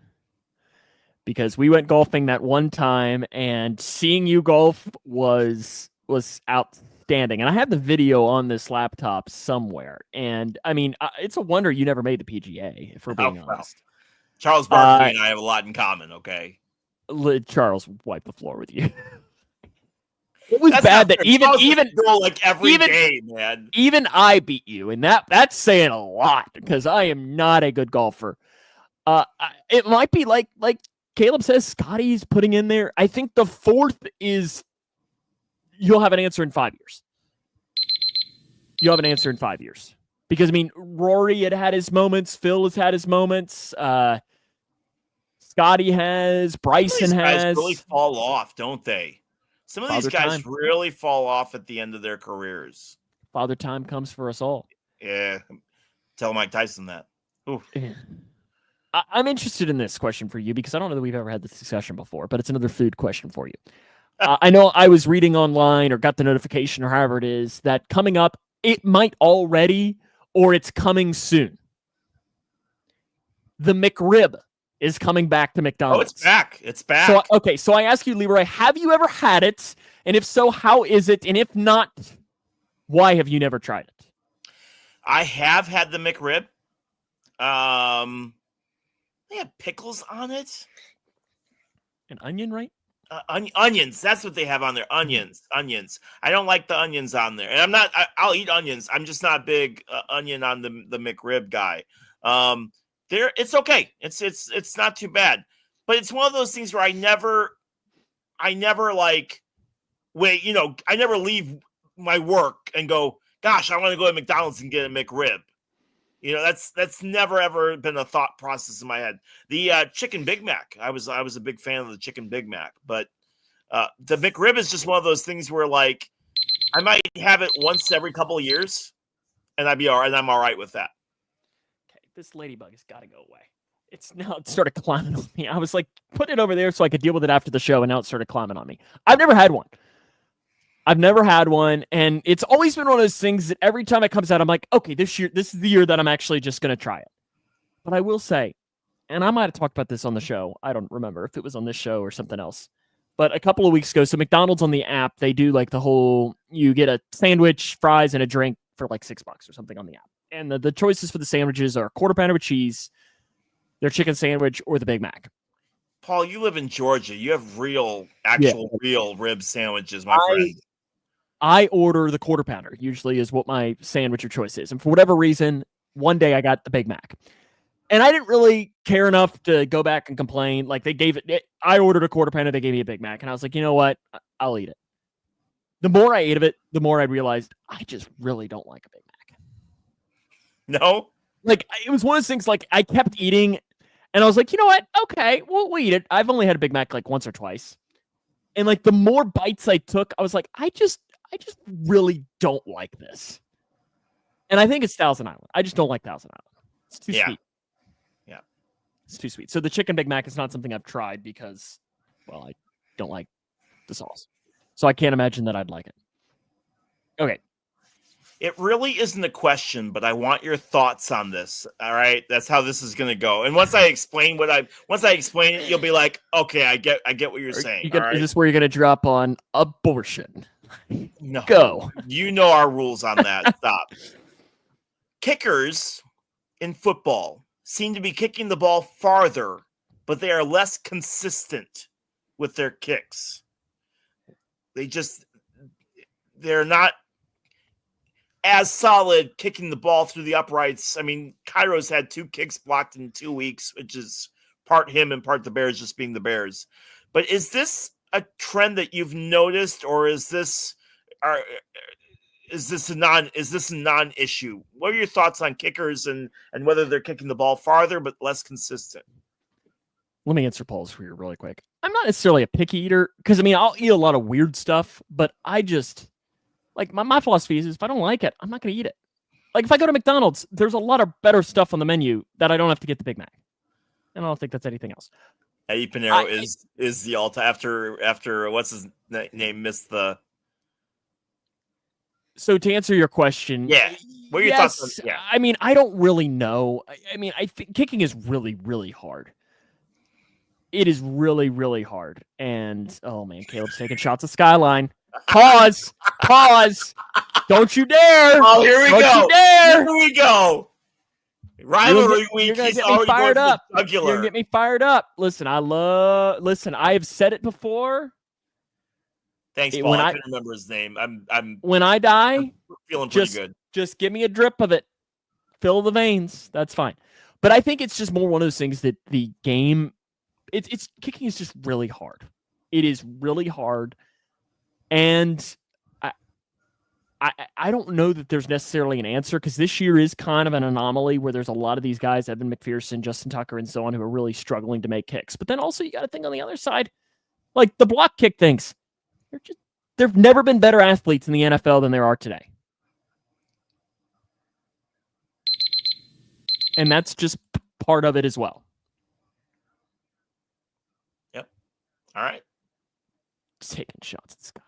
A: because we went golfing that one time, and seeing you golf was outstanding. And I have the video on this laptop somewhere. And I mean, it's a wonder you never made the PGA, if we're being
B: well.
A: honest.
B: Charles Barkley and I have a lot in common, okay?
A: Charles wiped the floor with you. It was
B: That's
A: bad
B: not
A: that
B: fair.
A: even
B: go like every game, man.
A: even I beat you, and that's saying a lot because I am not a good golfer. It might be like Caleb says, Scotty's putting in there. I think the fourth is you'll have an answer in 5 years. You'll have an answer in 5 years. Because, I mean, Rory had his moments. Phil has had his moments. Scotty has. Bryson has.
B: Guys really fall off, don't they? Some of these guys
A: Time.
B: really fall off at the end of their careers.
A: Father time comes for us all.
B: Yeah. Tell Mike Tyson that. Ooh.
A: I'm interested in this question for you because I don't know that we've ever had this discussion before, but it's another food question for you. I know I was reading online or got the notification or however it is that coming up, it might already or it's coming soon. The McRib is coming back to McDonald's.
B: Oh, it's back. It's back.
A: So I ask you, Leroy, have you ever had it? And if so, how is it? And if not, why have you never tried it?
B: I have had the McRib. They have pickles on it.
A: An onion, right?
B: Onions. That's what they have on there. Onions. I don't like the onions on there. And I'll eat onions. I'm just not a big onion on the McRib guy. It's okay. It's not too bad. But it's one of those things where I never like wait, I never leave my work and go, gosh, I want to go to McDonald's and get a McRib. That's never ever been a thought process in my head. The chicken Big Mac, I was a big fan of the chicken Big Mac, but the McRib is just one of those things where like I might have it once every couple of years, and I'd be all right. And I'm all right with that.
A: Okay, this ladybug has got to go away. It started climbing on me. I was like, put it over there so I could deal with it after the show, and now it started climbing on me. I've never had one. And it's always been one of those things that every time it comes out, I'm like, okay, this is the year that I'm actually just going to try it. But I will say, and I might have talked about this on the show. I don't remember if it was on this show or something else. But a couple of weeks ago, so McDonald's on the app, they do like the whole, you get a sandwich, fries, and a drink for like $6 or something on the app. And the choices for the sandwiches are quarter pounder with cheese, their chicken sandwich, or the Big Mac.
B: Paul, you live in Georgia. You have real rib sandwiches, my friend.
A: I order the quarter pounder, usually is what my sandwich of choice is. And for whatever reason, one day I got the Big Mac. And I didn't really care enough to go back and complain. Like I ordered a quarter pounder, they gave me a Big Mac. And I was like, you know what? I'll eat it. The more I ate of it, the more I realized I just really don't like a Big Mac.
B: No?
A: Like, it was one of those things, like, I kept eating, and I was like, you know what? Okay, we'll eat it. I've only had a Big Mac, like, once or twice. And, like, the more bites I took, I was like, I just really don't like this. And I think it's Thousand Island. I just don't like Thousand Island. It's too sweet.
B: Yeah.
A: It's too sweet. So the chicken Big Mac is not something I've tried because, well, I don't like the sauce. So I can't imagine that I'd like it. Okay.
B: It really isn't a question, but I want your thoughts on this. All right, that's how this is going to go. And once I explain it, you'll be like, okay, I get what you're saying. All right?
A: Is this where you're going to drop on abortion?
B: No,
A: go.
B: You know our rules on that. Stop. Kickers in football seem to be kicking the ball farther, but they are less consistent with their kicks. They're not as solid kicking the ball through the uprights. I mean, Cairo's had 2 kicks blocked in 2 weeks, which is part him and part the Bears just being the Bears. But is this a trend that you've noticed, or is this a non-issue? What are your thoughts on kickers and whether they're kicking the ball farther but less consistent?
A: Let me answer Paul's for you really quick. I'm not necessarily a picky eater because, I mean, I'll eat a lot of weird stuff, but I just, like, my philosophy is if I don't like it, I'm not going to eat it. Like, if I go to McDonald's, there's a lot of better stuff on the menu that I don't have to get the Big Mac. And I don't think that's anything else.
B: Eddie Pinero is the all after what's his name missed the.
A: So to answer your question,
B: what are your thoughts on,
A: I mean, I don't really know. I mean, I think kicking is really, really hard. it is really, really hard. And oh man, Caleb's taking shots at Skyline. Pause. Don't you dare.
B: Oh, here we
A: Don't
B: go.
A: you dare.
B: Here we go. Rivalry week.
A: You're gonna
B: He's
A: get me
B: already
A: fired
B: going
A: up.
B: for the
A: You're
B: jugular.
A: gonna get me fired up. Listen, I have said it before.
B: Thanks, Paul.
A: when
B: I
A: I-
B: couldn't remember his name. I'm
A: When I die,
B: feeling pretty
A: just-
B: good.
A: just give me a drip of it. Fill the veins. That's fine. But I think it's just more one of those things that the game, it's kicking is just really hard. It is really hard. And I don't know that there's necessarily an answer, because this year is kind of an anomaly where there's a lot of these guys, Evan McPherson, Justin Tucker, and so on, who are really struggling to make kicks. But then also you got to think on the other side, like the block kick things. There've never been better athletes in the NFL than there are today. And that's just part of it as well.
B: Yep. All right.
A: Just taking shots at Skyline.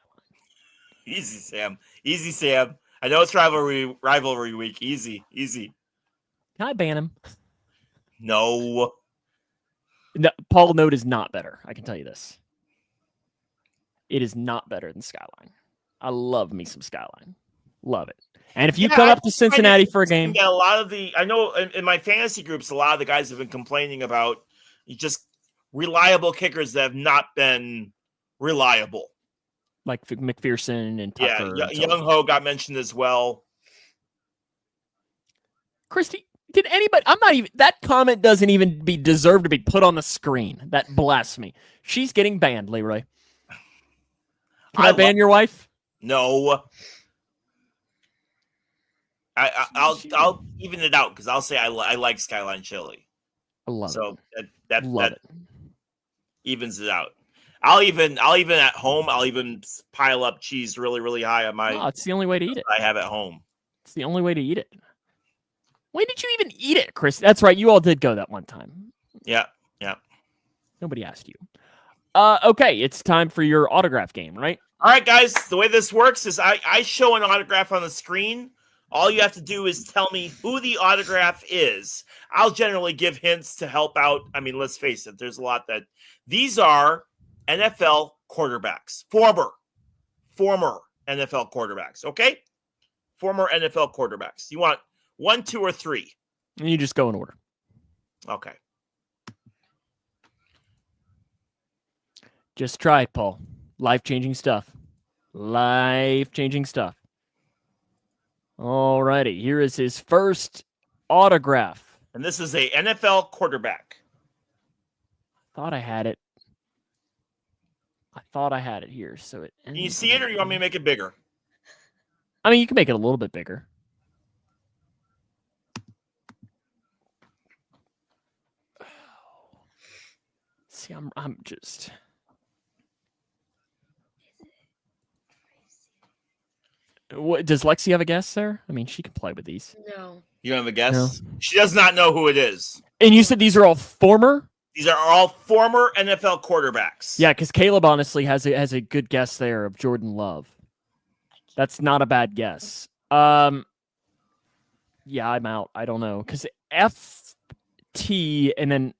B: Easy, Sam. Easy, Sam. I know it's rivalry week. Easy.
A: Can I ban him?
B: No.
A: No, Paul Note is not better. I can tell you this. It is not better than Skyline. I love me some Skyline. Love it. And if you come up to Cincinnati for a game,
B: a lot of I know in my fantasy groups, a lot of the guys have been complaining about just reliable kickers that have not been reliable.
A: like McPherson and Tucker.
B: Yeah,
A: and so
B: Young
A: on.
B: Ho got mentioned as well.
A: Christy, did anybody? I'm not even. That comment doesn't even deserve to be put on the screen. That blasphemy. She's getting banned, Leroy. Can I ban your wife?
B: No. I'll even it out because I'll say I like Skyline Chili.
A: I love
B: So
A: it.
B: that
A: Love it.
B: evens it out. I'll even at home. I'll even pile up cheese really, really high on my.
A: Oh, it's the only way to eat it.
B: I have at home.
A: It's the only way to eat it. When did you even eat it, Chris? That's right. You all did go that one time.
B: Yeah.
A: Nobody asked you. Okay, it's time for your autograph game, right?
B: All right, guys. The way this works is I show an autograph on the screen. All you have to do is tell me who the autograph is. I'll generally give hints to help out. I mean, let's face it. There's a lot that these are NFL quarterbacks, former NFL quarterbacks. Okay, former NFL quarterbacks. You want 1, 2, or 3?
A: And you just go in order.
B: Okay.
A: Just try it, Paul. Life-changing stuff. Life-changing stuff. Alrighty, here is his first autograph.
B: And this is a NFL quarterback.
A: Thought I had it here. So it.
B: Can you see it, or you want me to make it bigger?
A: I mean, you can make it a little bit bigger. See, I'm just. What, does Lexi have a guess there? I mean, she can play with these.
D: No.
B: You have a guess? No. She does not know who it is.
A: And you said these are all former?
B: These are all former NFL quarterbacks.
A: Yeah, because Caleb honestly has a good guess there of Jordan Love. That's not a bad guess. Yeah, I'm out. I don't know. Because FT and then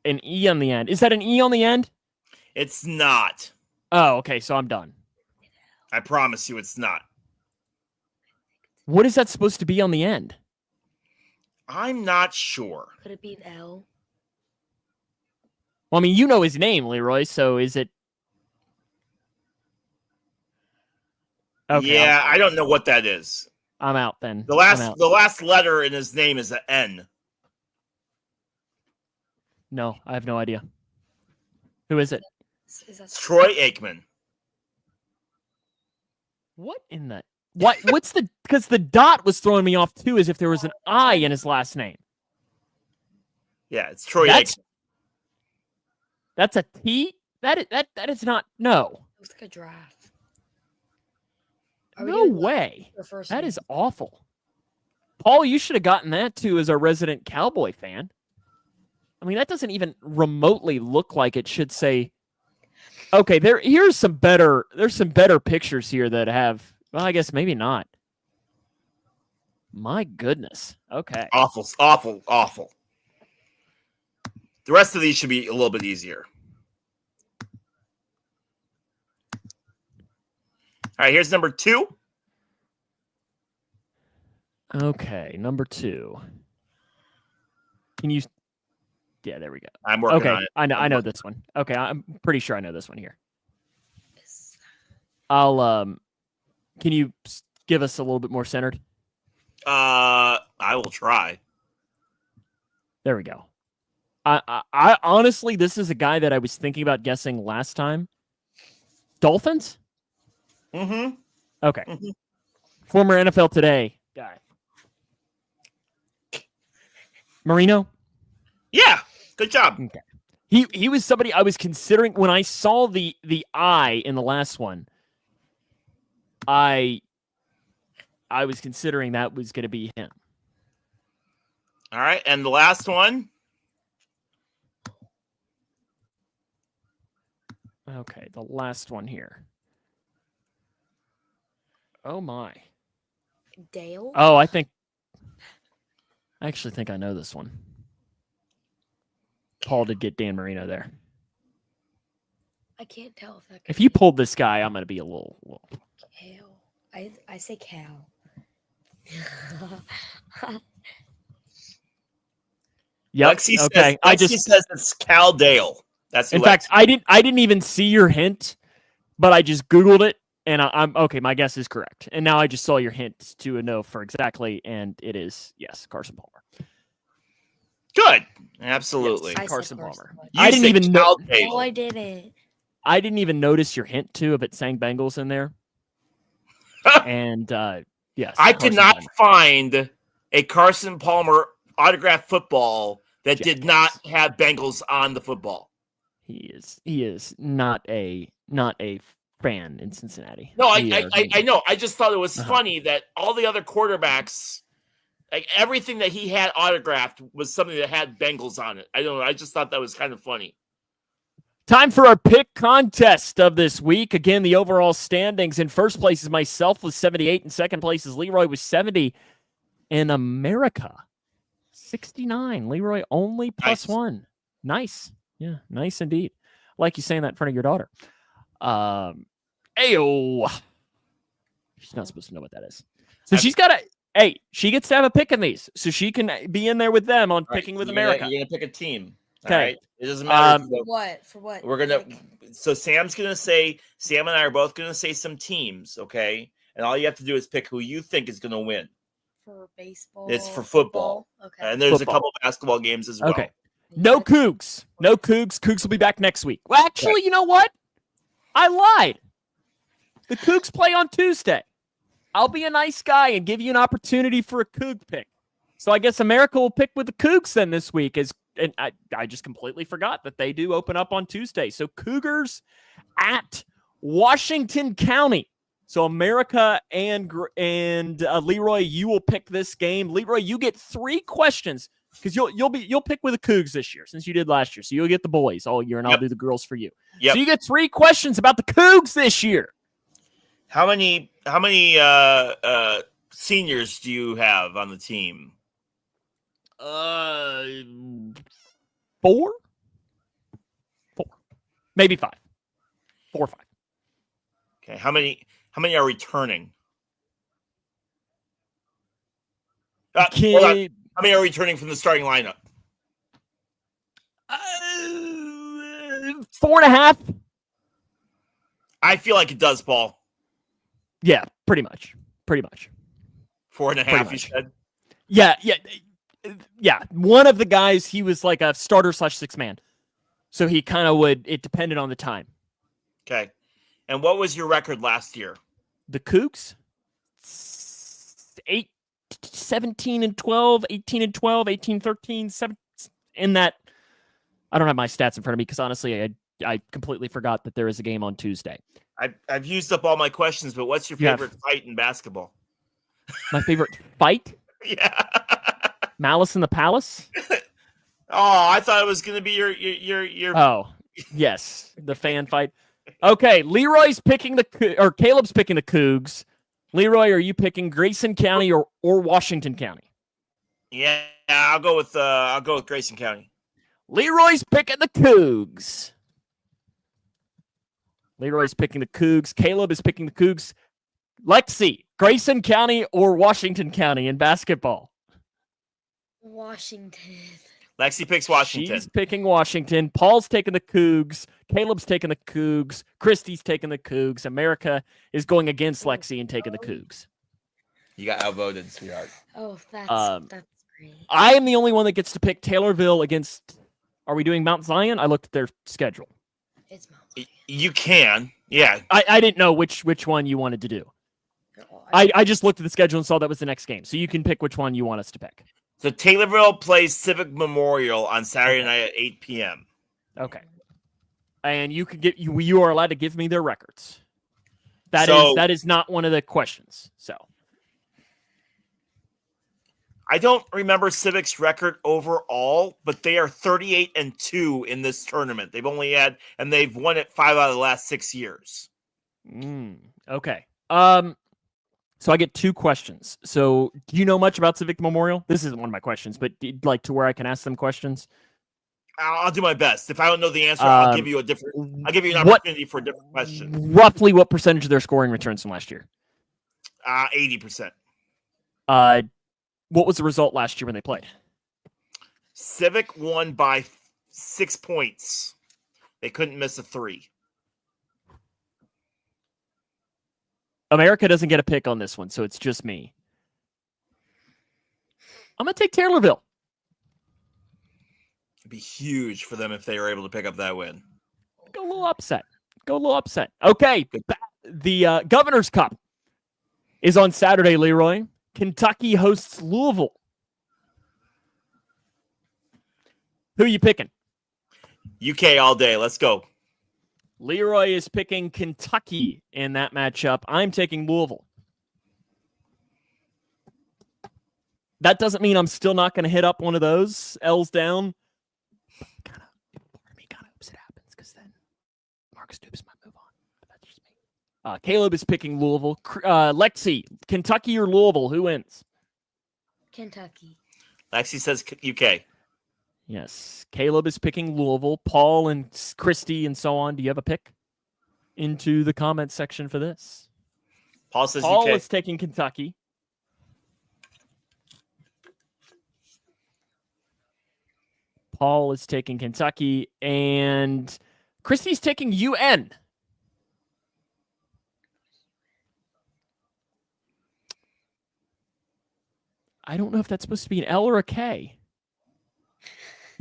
A: an E on the end. Is that an E on the end?
B: It's not.
A: Oh, okay. So I'm done.
B: I promise you it's not.
A: What is that supposed to be on the end?
B: I'm not sure.
D: Could it be an L?
A: Well, I mean, you know his name, Leroy, so is it...
B: Okay, yeah, I don't know what that is.
A: I'm out then.
B: The last letter in his name is an N.
A: No, I have no idea. Who is it?
B: It's Troy Aikman.
A: What in the... What's the... Because the dot was throwing me off, too, as if there was an I in his last name.
B: Yeah, it's Troy Aikman.
A: That's a T? That is not... No.
D: It looks like a giraffe.
A: No way. That is awful. Paul, you should have gotten that, too, as a resident Cowboy fan. I mean, that doesn't even remotely look like it should say... Okay, there's some better pictures here that have... Well, I guess maybe not. My goodness. Okay.
B: Awful. The rest of these should be a little bit easier. right, here's number 2.
A: Okay, number 2. Can you? Yeah, there we go.
B: I'm working
A: Okay,
B: on it.
A: I know this one. Okay, I'm pretty sure I know this one here. I'll Can you give us a little bit more centered?
B: I will try.
A: There we go. I honestly, this is a guy that I was thinking about guessing last time. Dolphins?
B: Mm-hmm.
A: Okay.
B: Mhm.
A: Former NFL Today guy. Marino?
B: Yeah, good job.
A: Okay. He was somebody I was considering when I saw the I in the last one. I was considering that was going to be him.
B: All right, and the last one.
A: Okay, the last one here. Oh my.
D: Dale?
A: Oh, I actually think I know this one. Paul did get Dan Marino there.
D: I can't tell if that could
A: If you pulled this guy, I'm going to be a little.
D: Cal. I say Cal.
A: Yep.
B: Lexi
A: Okay.
B: says it's Cal Dale. That's who
A: In fact, I didn't even see your hint, but I just Googled it, and I'm okay. My guess is correct, and now I just saw your hint to a no for exactly, and it is yes, Carson Palmer.
B: Good. Absolutely.
D: I said
A: Carson Palmer.
B: You
A: I didn't
B: said
A: even know.
B: Cal
D: No,
B: Dale.
D: I didn't.
A: I didn't even notice your hint too of it saying Bengals in there, and yes,
B: I
A: Carson
B: could not
A: Palmer.
B: find a Carson Palmer autographed football that did not
A: Jackass.
B: have Bengals on the football.
A: He is not a fan in Cincinnati.
B: No,
A: We are-
B: I know. I just thought it was
A: Uh-huh.
B: funny that all the other quarterbacks, like everything that he had autographed was something that had Bengals on it. I don't know. I just thought that was kind of funny.
A: Time for our pick contest of this week. Again, the overall standings. In first place is myself with 78. In second place is Leroy with 70. In America, 69. Leroy only plus
B: Nice.
A: 1. Nice. Yeah, nice indeed. I like you saying that in front of your daughter. Ayo. She's not supposed to know what that is. So she's got to, she gets to have a pick in these. So she can be in there with them on
B: All right,
A: picking with
B: you're
A: America.
B: You're going to pick a team.
A: Okay.
B: All right. It doesn't matter.
D: For what? For what?
B: We're going to,
D: Like,
B: so Sam and I are both going to say some teams. Okay. And all you have to do is pick who you think is going to win.
D: for baseball.
B: It's for football.
D: Okay.
B: And there's
A: Football.
B: a couple basketball games as well.
A: Okay. No Cougs. No Cougs. Cougs will be back next week. Well, actually, you know what? I lied. The Cougs play on Tuesday. I'll be a nice guy and give you an opportunity for a Coug pick. So I guess America will pick with the Cougs then this week. And I just completely forgot that they do open up on Tuesday. So Cougars at Washington County. So America and Leroy, you will pick this game. Leroy, you get 3 questions because you'll pick with the Cougs this year since you did last year. So you'll get the boys all year, and I'll do the girls for you.
B: Yep.
A: So you get 3 questions about the Cougs this year.
B: How many seniors do you have on the team?
A: 4, maybe 5, 4 or 5.
B: Okay. How many are returning? Hold on. How many are returning from the starting lineup?
A: 4.5.
B: I feel like it does, Paul.
A: Yeah, pretty much.
B: 4.5, you said?
A: Yeah. One of the guys, he was like a starter / 6 man. So he kind of it depended on the time.
B: Okay. And what was your record last year?
A: The Cougs, 17-12, 18-12, 18-13, 7 in that. I don't have my stats in front of me because honestly, I completely forgot that there is a game on Tuesday.
B: I've used up all my questions, but what's your favorite fight in basketball?
A: My favorite fight?
B: Yeah.
A: Malice in the Palace?
B: Oh, I thought it was going to be your.
A: Oh, yes, the fan fight. Okay, Leroy's picking Caleb's picking the Cougs. Leroy, are you picking Grayson County or Washington County?
B: Yeah, I'll go with Grayson County.
A: Leroy's picking the Cougs. Caleb is picking the Cougs. Lexi, Grayson County or Washington County in basketball?
D: Washington.
B: Lexi picks Washington.
A: She's picking Washington. Paul's taking the Cougs. Caleb's taking the Cougs. Christy's taking the Cougs. America is going against Lexi and taking the Cougs.
E: You got outvoted, sweetheart.
D: Oh, that's great.
A: I am the only one that gets to pick Taylorville against. Are we doing Mount Zion? I looked at their schedule.
D: It's Mount Zion.
B: You can. Yeah.
A: I didn't know which one you wanted to do. I just looked at the schedule and saw that was the next game. So you can pick which one you want us to pick.
B: So Taylorville plays Civic Memorial on Saturday night at 8 p.m.
A: Okay. And you could you are allowed to give me their records. That is not one of the questions. So
B: I don't remember Civic's record overall, but they are 38-2 in this tournament. They've won it 5 out of the last 6 years.
A: Okay. So I get 2 questions. So do you know much about Civic Memorial? This isn't one of my questions, but like to where I can ask them questions.
B: I'll do my best. If I don't know the answer, I'll give you an opportunity for a different question.
A: Roughly what percentage of their scoring returns from last year?
B: 80%.
A: What was the result last year when they played?
B: Civic won by 6 points. They couldn't miss a 3.
A: America doesn't get a pick on this one, so it's just me. I'm going to take Taylorville.
B: It'd be huge for them if they were able to pick up that win.
A: Go a little upset. Okay, the Governor's Cup is on Saturday, Leroy. Kentucky hosts Louisville. Who are you picking?
B: UK all day. Let's go.
A: Leroy is picking Kentucky in that matchup. I'm taking Louisville. That doesn't mean I'm still not going to hit up one of those L's down. Part of me kind of hopes it happens because then Mark Stoops might move on. But that's just me. Caleb is picking Louisville. Lexi, Kentucky or Louisville? Who wins?
D: Kentucky.
B: Lexi says UK.
A: Yes. Caleb is picking Louisville. Paul and Christy and so on. Do you have a pick into the comment section for this?
B: Paul says
A: Paul
B: UK.
A: is taking Kentucky. Paul is taking Kentucky. And Christy's taking UN. I don't know if that's supposed to be an L or a K.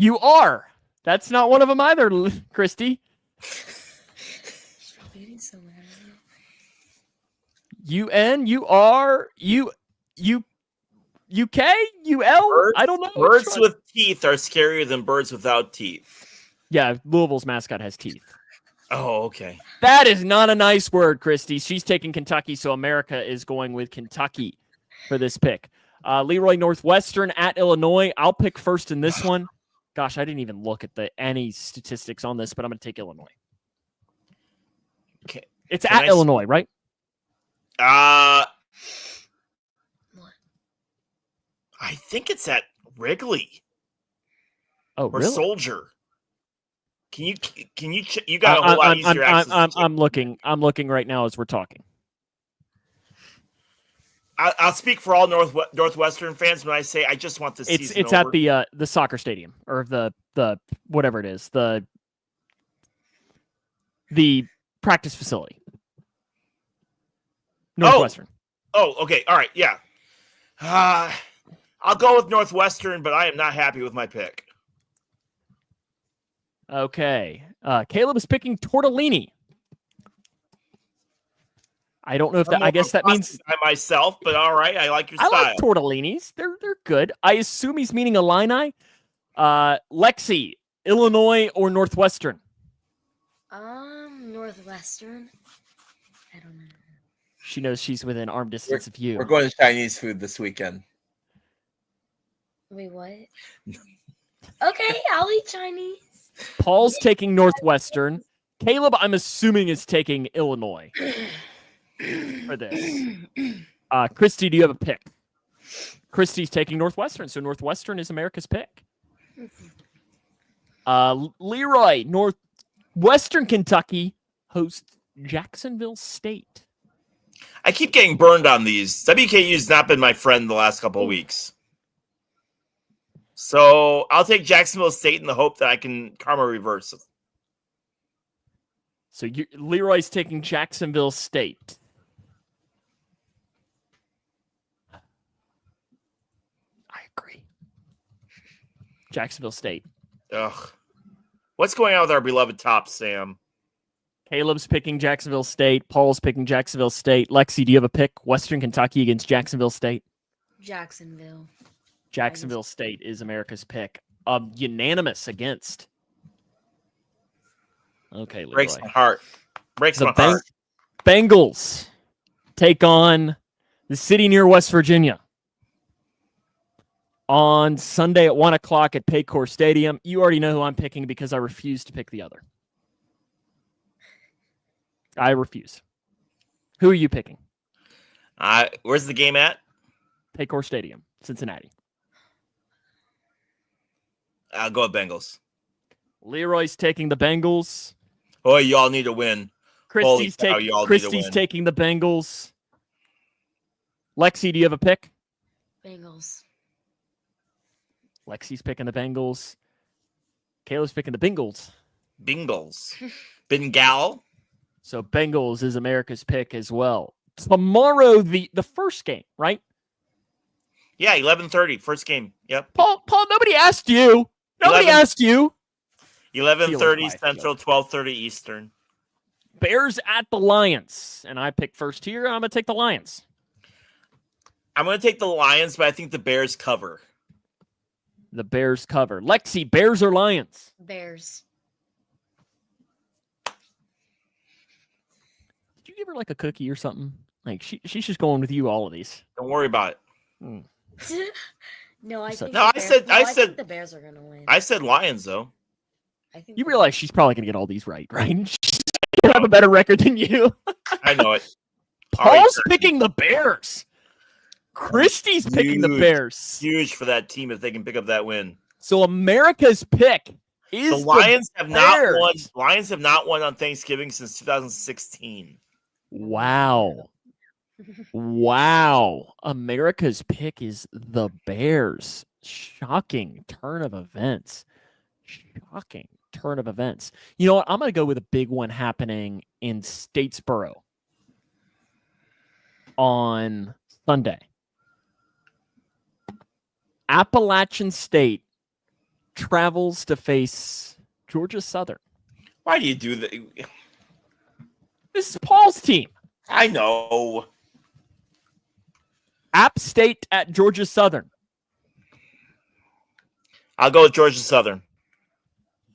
A: You are. That's not one of them either, Christy. UN, you are, UK, UL? I don't know.
B: Birds with teeth are scarier than birds without teeth.
A: Yeah, Louisville's mascot has teeth.
B: Oh, okay.
A: That is not a nice word, Christy. She's taking Kentucky, so America is going with Kentucky for this pick. Leroy, Northwestern at Illinois. I'll pick first in this one. Gosh, I didn't even look at any statistics on this, but I'm going to take Illinois.
B: Okay.
A: It's at Illinois, right?
B: I think it's at Wrigley.
A: Oh,
B: or
A: really?
B: Soldier. Can you you got a whole lot easier access.
A: I'm looking right now as we're talking.
B: I'll speak for all Northwestern fans when I say I just want this season
A: It's
B: over.
A: at the soccer stadium or the whatever it is, the practice facility. Northwestern.
B: Oh, okay. All right. Yeah. I'll go with Northwestern, but I am not happy with my pick.
A: Okay. Caleb is picking Tortellini. I don't know if that. I guess that means
B: by myself, but all right. I like your style.
A: I like tortellinis. They're good. I assume he's meaning Illini. Lexi, Illinois or Northwestern?
D: Northwestern. I don't know.
A: She knows she's within arm distance of you.
E: We're going to Chinese food this weekend.
D: Wait, what? Okay, I'll eat Chinese.
A: Paul's taking Northwestern. Caleb, I'm assuming, is taking Illinois for this. Christy, do you have a pick? Christy's taking Northwestern, so Northwestern is America's pick. Leroy, Northwestern Kentucky hosts Jacksonville State.
B: I keep getting burned on these. WKU's not been my friend the last couple of weeks. So I'll take Jacksonville State in the hope that I can karma reverse.
A: So Leroy's taking Jacksonville State. I agree. Jacksonville State.
B: Ugh. What's going on with our beloved top, Sam?
A: Caleb's picking Jacksonville State. Paul's picking Jacksonville State. Lexi, do you have a pick? Western Kentucky against Jacksonville State.
D: Jacksonville.
A: Jacksonville State is America's pick. Unanimous against. Okay, Leroy.
B: Breaks my heart. Breaks my
A: The
B: heart.
A: Bengals take on the city near West Virginia on Sunday at 1 o'clock at Paycor Stadium. You already know who I'm picking because I refuse to pick the other. I refuse. Who are you picking?
B: Where's the game at?
A: Paycor Stadium, Cincinnati.
B: I'll go with Bengals.
A: Leroy's taking the Bengals.
B: Oh, y'all need to win.
A: Christie's,
B: cow, y'all need to
A: Christie's
B: win.
A: taking the Bengals. Lexi, do you have a pick?
D: Bengals.
A: Lexi's picking the Bengals. Caleb's picking the Bengals.
B: Bengals. Bengal.
A: So Bengals is America's pick as well. Tomorrow, the first game, right?
B: Yeah, 11:30, first game. Yep.
A: Paul, nobody asked you. Nobody
B: 11
A: asked you.
B: 11:30
A: Steelers,
B: Central, 12:30 Eastern.
A: Bears at the Lions. And I pick first here. I'm going to take the Lions.
B: I'm going to take the Lions, but I think the Bears cover.
A: The Bears cover. Lexi, Bears or Lions?
D: Bears.
A: Did you give her like a cookie or something? Like she's just going with you all of these.
B: Don't worry about it.
D: No, I think.
B: No, I said- I said-
D: think the Bears are gonna win.
B: I said Lions, though.
D: I think
A: You
D: the-
A: realize she's probably going to get all these right? She'll have a better record than you.
B: I know it. All right,
A: Paul's picking the Bears. Christie's picking the
B: Huge.
A: Bears.
B: Huge for that team if they can pick up that win.
A: So America's pick is
B: The Lions have not
A: Bears.
B: won. Lions have not won on Thanksgiving since 2016.
A: Wow. Wow. America's pick is the Bears. Shocking turn of events. Shocking turn of events. You know what? I'm going to go with a big one happening in Statesboro on Sunday. Appalachian State travels to face Georgia Southern.
B: Why do you do that?
A: This is Paul's team.
B: I know.
A: App State at Georgia Southern.
B: I'll go with Georgia Southern.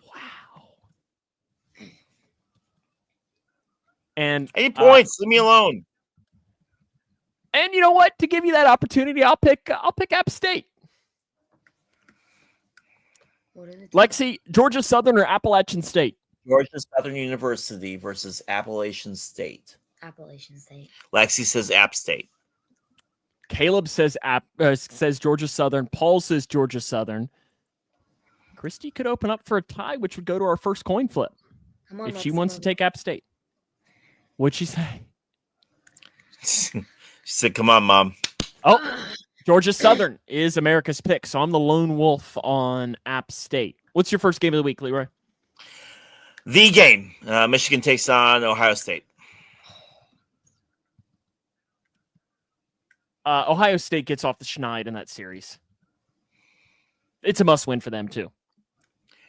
A: Wow. And
B: Any points? Leave me alone.
A: and you know what? To give you that opportunity, I'll pick App State.
D: What are the teams?
A: Lexi, Georgia Southern or Appalachian State?
E: Georgia Southern University versus Appalachian State.
D: Appalachian State.
B: Lexi says App State.
A: Caleb says says Georgia Southern. Paul says Georgia Southern. Christy could open up for a tie, which would go to our first coin flip
D: Come on,
A: if she
D: let's
A: wants to
D: go.
A: take App State. What'd she say?
B: She said, "Come on, Mom."
A: Oh, Georgia Southern is America's pick, so I'm the lone wolf on App State. What's your first game of the week, Leroy?
B: The game. Michigan takes on Ohio State.
A: Ohio State gets off the schneid in that series. It's a must-win for them, too.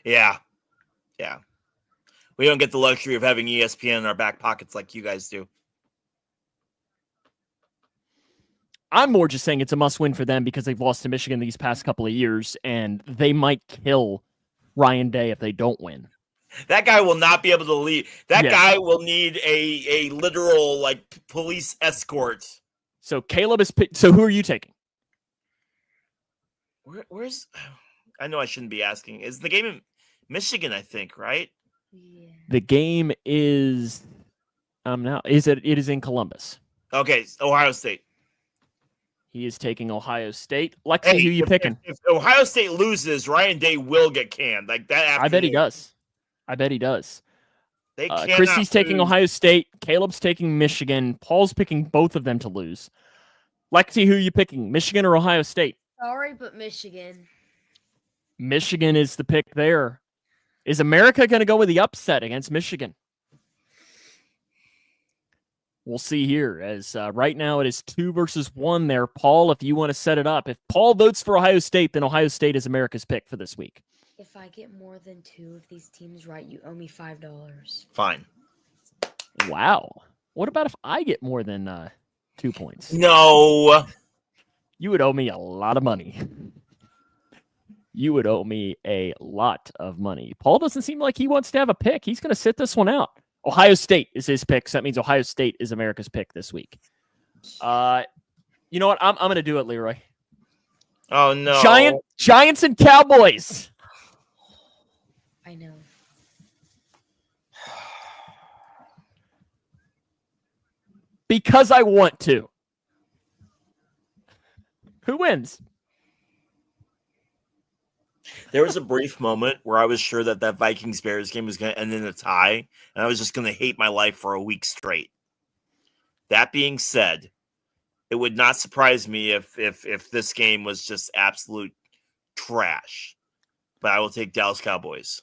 B: Yeah. Yeah. We don't get the luxury of having ESPN in our back pockets like you guys do.
A: I'm more just saying it's a must-win for them because they've lost to Michigan these past couple of years, and they might kill Ryan Day if they don't win.
B: That guy will not be able to leave. That
A: Yes.
B: guy will need a literal like police escort.
A: So Caleb is picked. So who are you taking?
B: Where's? I know I shouldn't be asking. Is the game in Michigan? I think right.
D: Yeah.
A: The game is now is it is in Columbus.
B: Okay, Ohio State.
A: He is taking Ohio State. Lexi,
B: Hey,
A: who you
B: if-
A: picking?
B: If Ohio State loses, Ryan Day will get canned. Like that.
A: I bet he
B: afternoon.
A: does. I bet he does.
B: They cannot
A: Christy's taking
B: lose.
A: Ohio State. Caleb's taking Michigan. Paul's picking both of them to lose. Lexi, who are you picking? Michigan or Ohio State?
D: Sorry, but Michigan.
A: Michigan is the pick there. Is America going to go with the upset against Michigan? We'll see here, as right now it is 2-1 there. Paul, if you want to set it up. If Paul votes for Ohio State, then Ohio State is America's pick for this week.
D: If I get more than 2 of these teams right, you owe me $5.
B: Fine.
A: Wow. What about if I get more than 2 points?
B: No.
A: You would owe me a lot of money. You would owe me a lot of money. Paul doesn't seem like he wants to have a pick. He's going to sit this one out. Ohio State is his pick, so that means Ohio State is America's pick this week. You know what? I'm going to do it, Leroy.
B: Oh, no.
A: Giants and Cowboys.
D: I know.
A: Because I want to. Who wins?
B: There was a brief moment where I was sure that Vikings-Bears game was going to end in a tie, and I was just going to hate my life for a week straight. That being said, it would not surprise me if this game was just absolute trash. But I will take Dallas Cowboys.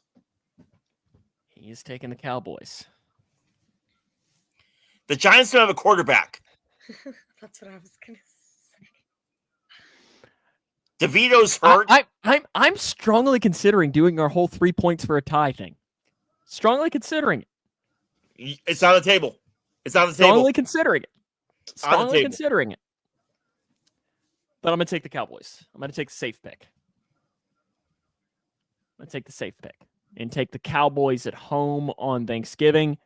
A: He is taking the Cowboys.
B: The Giants don't have a quarterback.
D: That's what I was going to say.
B: DeVito's hurt.
A: I'm strongly considering doing our whole 3 points for a tie thing. Strongly considering it.
B: It's on the table. It's on the table.
A: Strongly considering it.
B: On the
A: Strongly
B: table.
A: considering it. But I'm going to take the Cowboys. I'm going to take the safe pick. I'm going to take the safe pick. And take the Cowboys at home on Thanksgiving.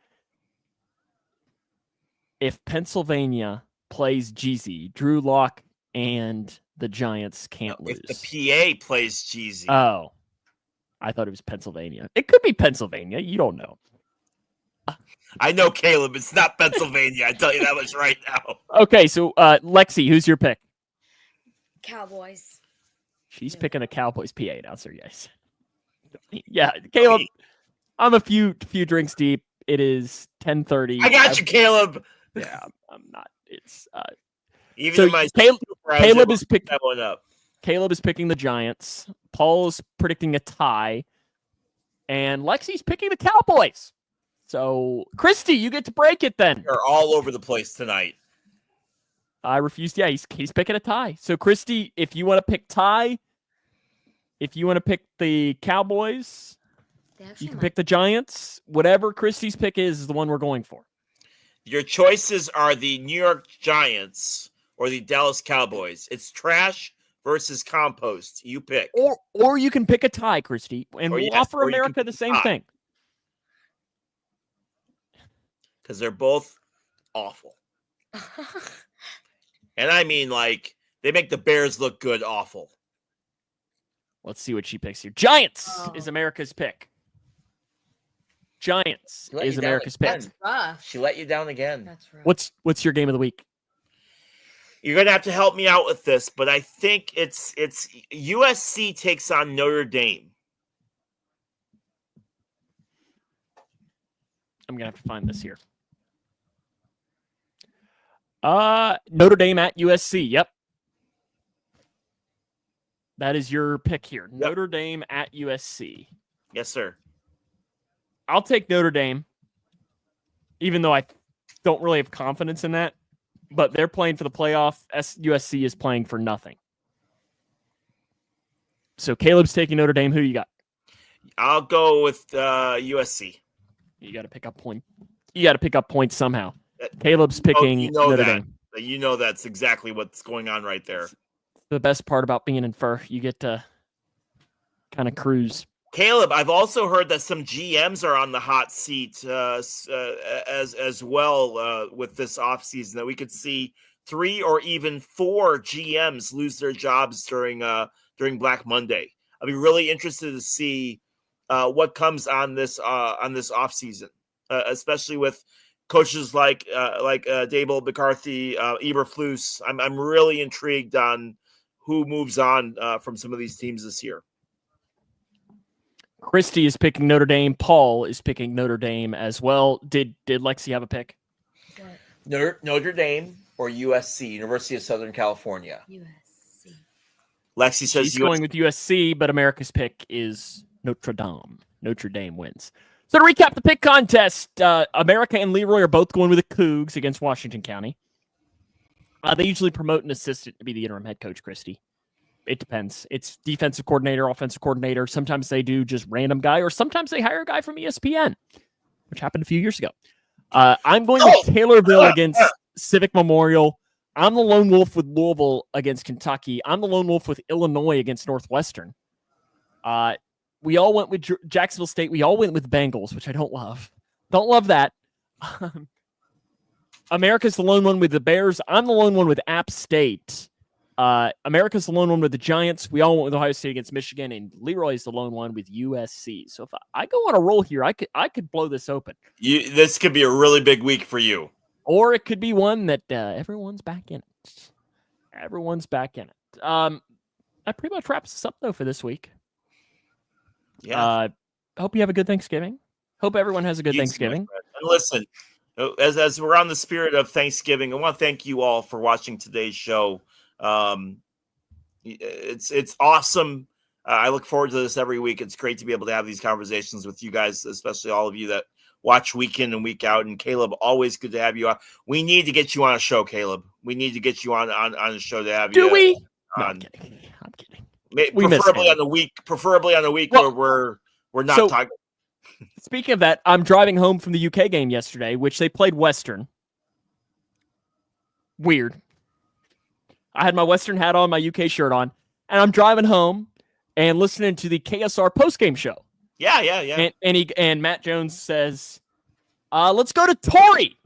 A: If Pennsylvania plays Jeezy, Drew Lock and the Giants can't lose.
B: If the PA plays Jeezy.
A: Oh. I thought it was Pennsylvania. It could be Pennsylvania. You don't know.
B: I know, Caleb. It's not Pennsylvania. I tell you that much right now.
A: Okay, so Lexi, who's your pick?
D: Cowboys.
A: She's picking a Cowboys PA announcer, yes. Yeah, Caleb, I'm a few drinks deep. It is 10:30.
B: I got you, Caleb.
A: Yeah, I'm not. It's
B: Even
A: so
B: in my
A: Caleb is picking
B: that one up.
A: Caleb is picking the Giants. Paul's predicting a tie, and Lexi's picking the Cowboys. So, Christy, you get to break it then.
B: They're all over the place tonight.
A: I refused. Yeah, he's picking a tie. So, Christy, if you want to pick tie, if you want to pick the Cowboys, you can pick the Giants. Whatever Christy's pick is the one we're going for.
B: Your choices are the New York Giants or the Dallas Cowboys. It's trash versus compost. You pick.
A: Or you can pick a tie, Christy, and we'll offer America the same thing.
B: Because they're both awful. And I mean, like, they make the Bears look good awful.
A: Let's see what she picks here. Giants is America's pick. Giants is America's pick.
D: That's rough.
E: She let you down again.
D: That's rough.
A: What's your game of the week?
B: You're gonna have to help me out with this, but I think it's USC takes on Notre Dame.
A: I'm gonna have to find this here. Notre Dame at USC. Yep. That is your pick here.
B: Yep.
A: Notre Dame at USC.
B: Yes, sir.
A: I'll take Notre Dame, even though I don't really have confidence in that. But they're playing for the playoff. USC is playing for nothing. So Caleb's taking Notre Dame. Who you got?
B: I'll go with USC.
A: You got to pick up point. You got to pick up points somehow. Caleb's picking Notre Dame.
B: You know that's exactly what's going on right there.
A: The best part about being in Fur, you get to kind of cruise.
B: Caleb, I've also heard that some GMs are on the hot seat as well with this offseason, that we could see 3 or even 4 GMs lose their jobs during Black Monday. I'll be really interested to see what comes on this offseason, especially with coaches like Dable, McCarthy, Eberflus. I'm really intrigued on who moves on from some of these teams this year.
A: Christy is picking Notre Dame. Paul is picking Notre Dame as well. Did Lexi have a pick?
D: What?
E: Notre Dame or USC, University of Southern California.
D: USC.
B: Lexi says
A: She's going with USC, but America's pick is Notre Dame. Notre Dame wins. So to recap the pick contest, America and Leroy are both going with the Cougs against Washington County. They usually promote an assistant to be the interim head coach, Christy. It depends. It's defensive coordinator, offensive coordinator. Sometimes they do just random guy, or sometimes they hire a guy from ESPN, which happened a few years ago. I'm going with Taylorville against Civic Memorial. I'm the lone wolf with Louisville against Kentucky. I'm the lone wolf with Illinois against Northwestern. We all went with Jacksonville State. We all went with Bengals, which I don't love. Don't love that. America's the lone one with the Bears. I'm the lone one with App State. America's the lone one with the Giants. We all went with Ohio State against Michigan, and Leroy's the lone one with USC. So if I go on a roll here, I could blow this open.
B: this could be a really big week for you.
A: Or it could be one that everyone's back in it. Everyone's back in it. That pretty much wraps us up, though, for this week.
B: Yeah.
A: Hope you have a good Thanksgiving. Hope everyone has a good
B: You too,
A: Thanksgiving.
B: my friend. And listen, as we're on the spirit of Thanksgiving, I want to thank you all for watching today's show. It's awesome. I look forward to this every week. It's great to be able to have these conversations with you guys, especially all of you that watch week in and week out. And Caleb, always good to have you on. We need to get you on a show, Caleb. We need to get you on a show to have you.
A: Do we? No,
B: On.
A: I'm kidding. I'm kidding.
B: Preferably on the week
A: Well,
B: where we're not
A: so-
B: talking.
A: Speaking of that, I'm driving home from the UK game yesterday, which they played Western. Weird. I had my Western hat on, my UK shirt on, and I'm driving home and listening to the KSR postgame show.
B: Yeah.
A: And Matt Jones says, let's go to Tori.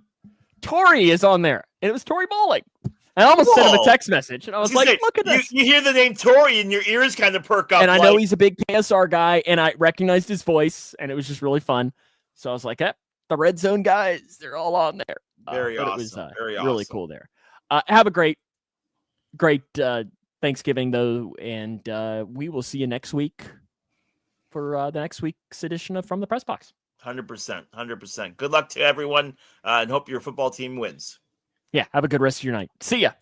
A: Tori is on there. And it was Tori Bowling. I almost sent him a
B: Whoa.
A: text message. And I was like, look at this.
B: You hear the name Tori and your ears kind of perk up.
A: And I know he's a big KSR guy, and I recognized his voice, and it was just really fun. So I was like, the Red Zone guys, they're all on there.
B: Very
A: but
B: awesome.
A: It was
B: Very
A: really
B: awesome.
A: cool there. Have a great Thanksgiving, though, and we will see you next week for the next week's edition of From the Press Box.
B: 100%. Good luck to everyone, and hope your football team wins.
A: Yeah, have a good rest of your night. See ya.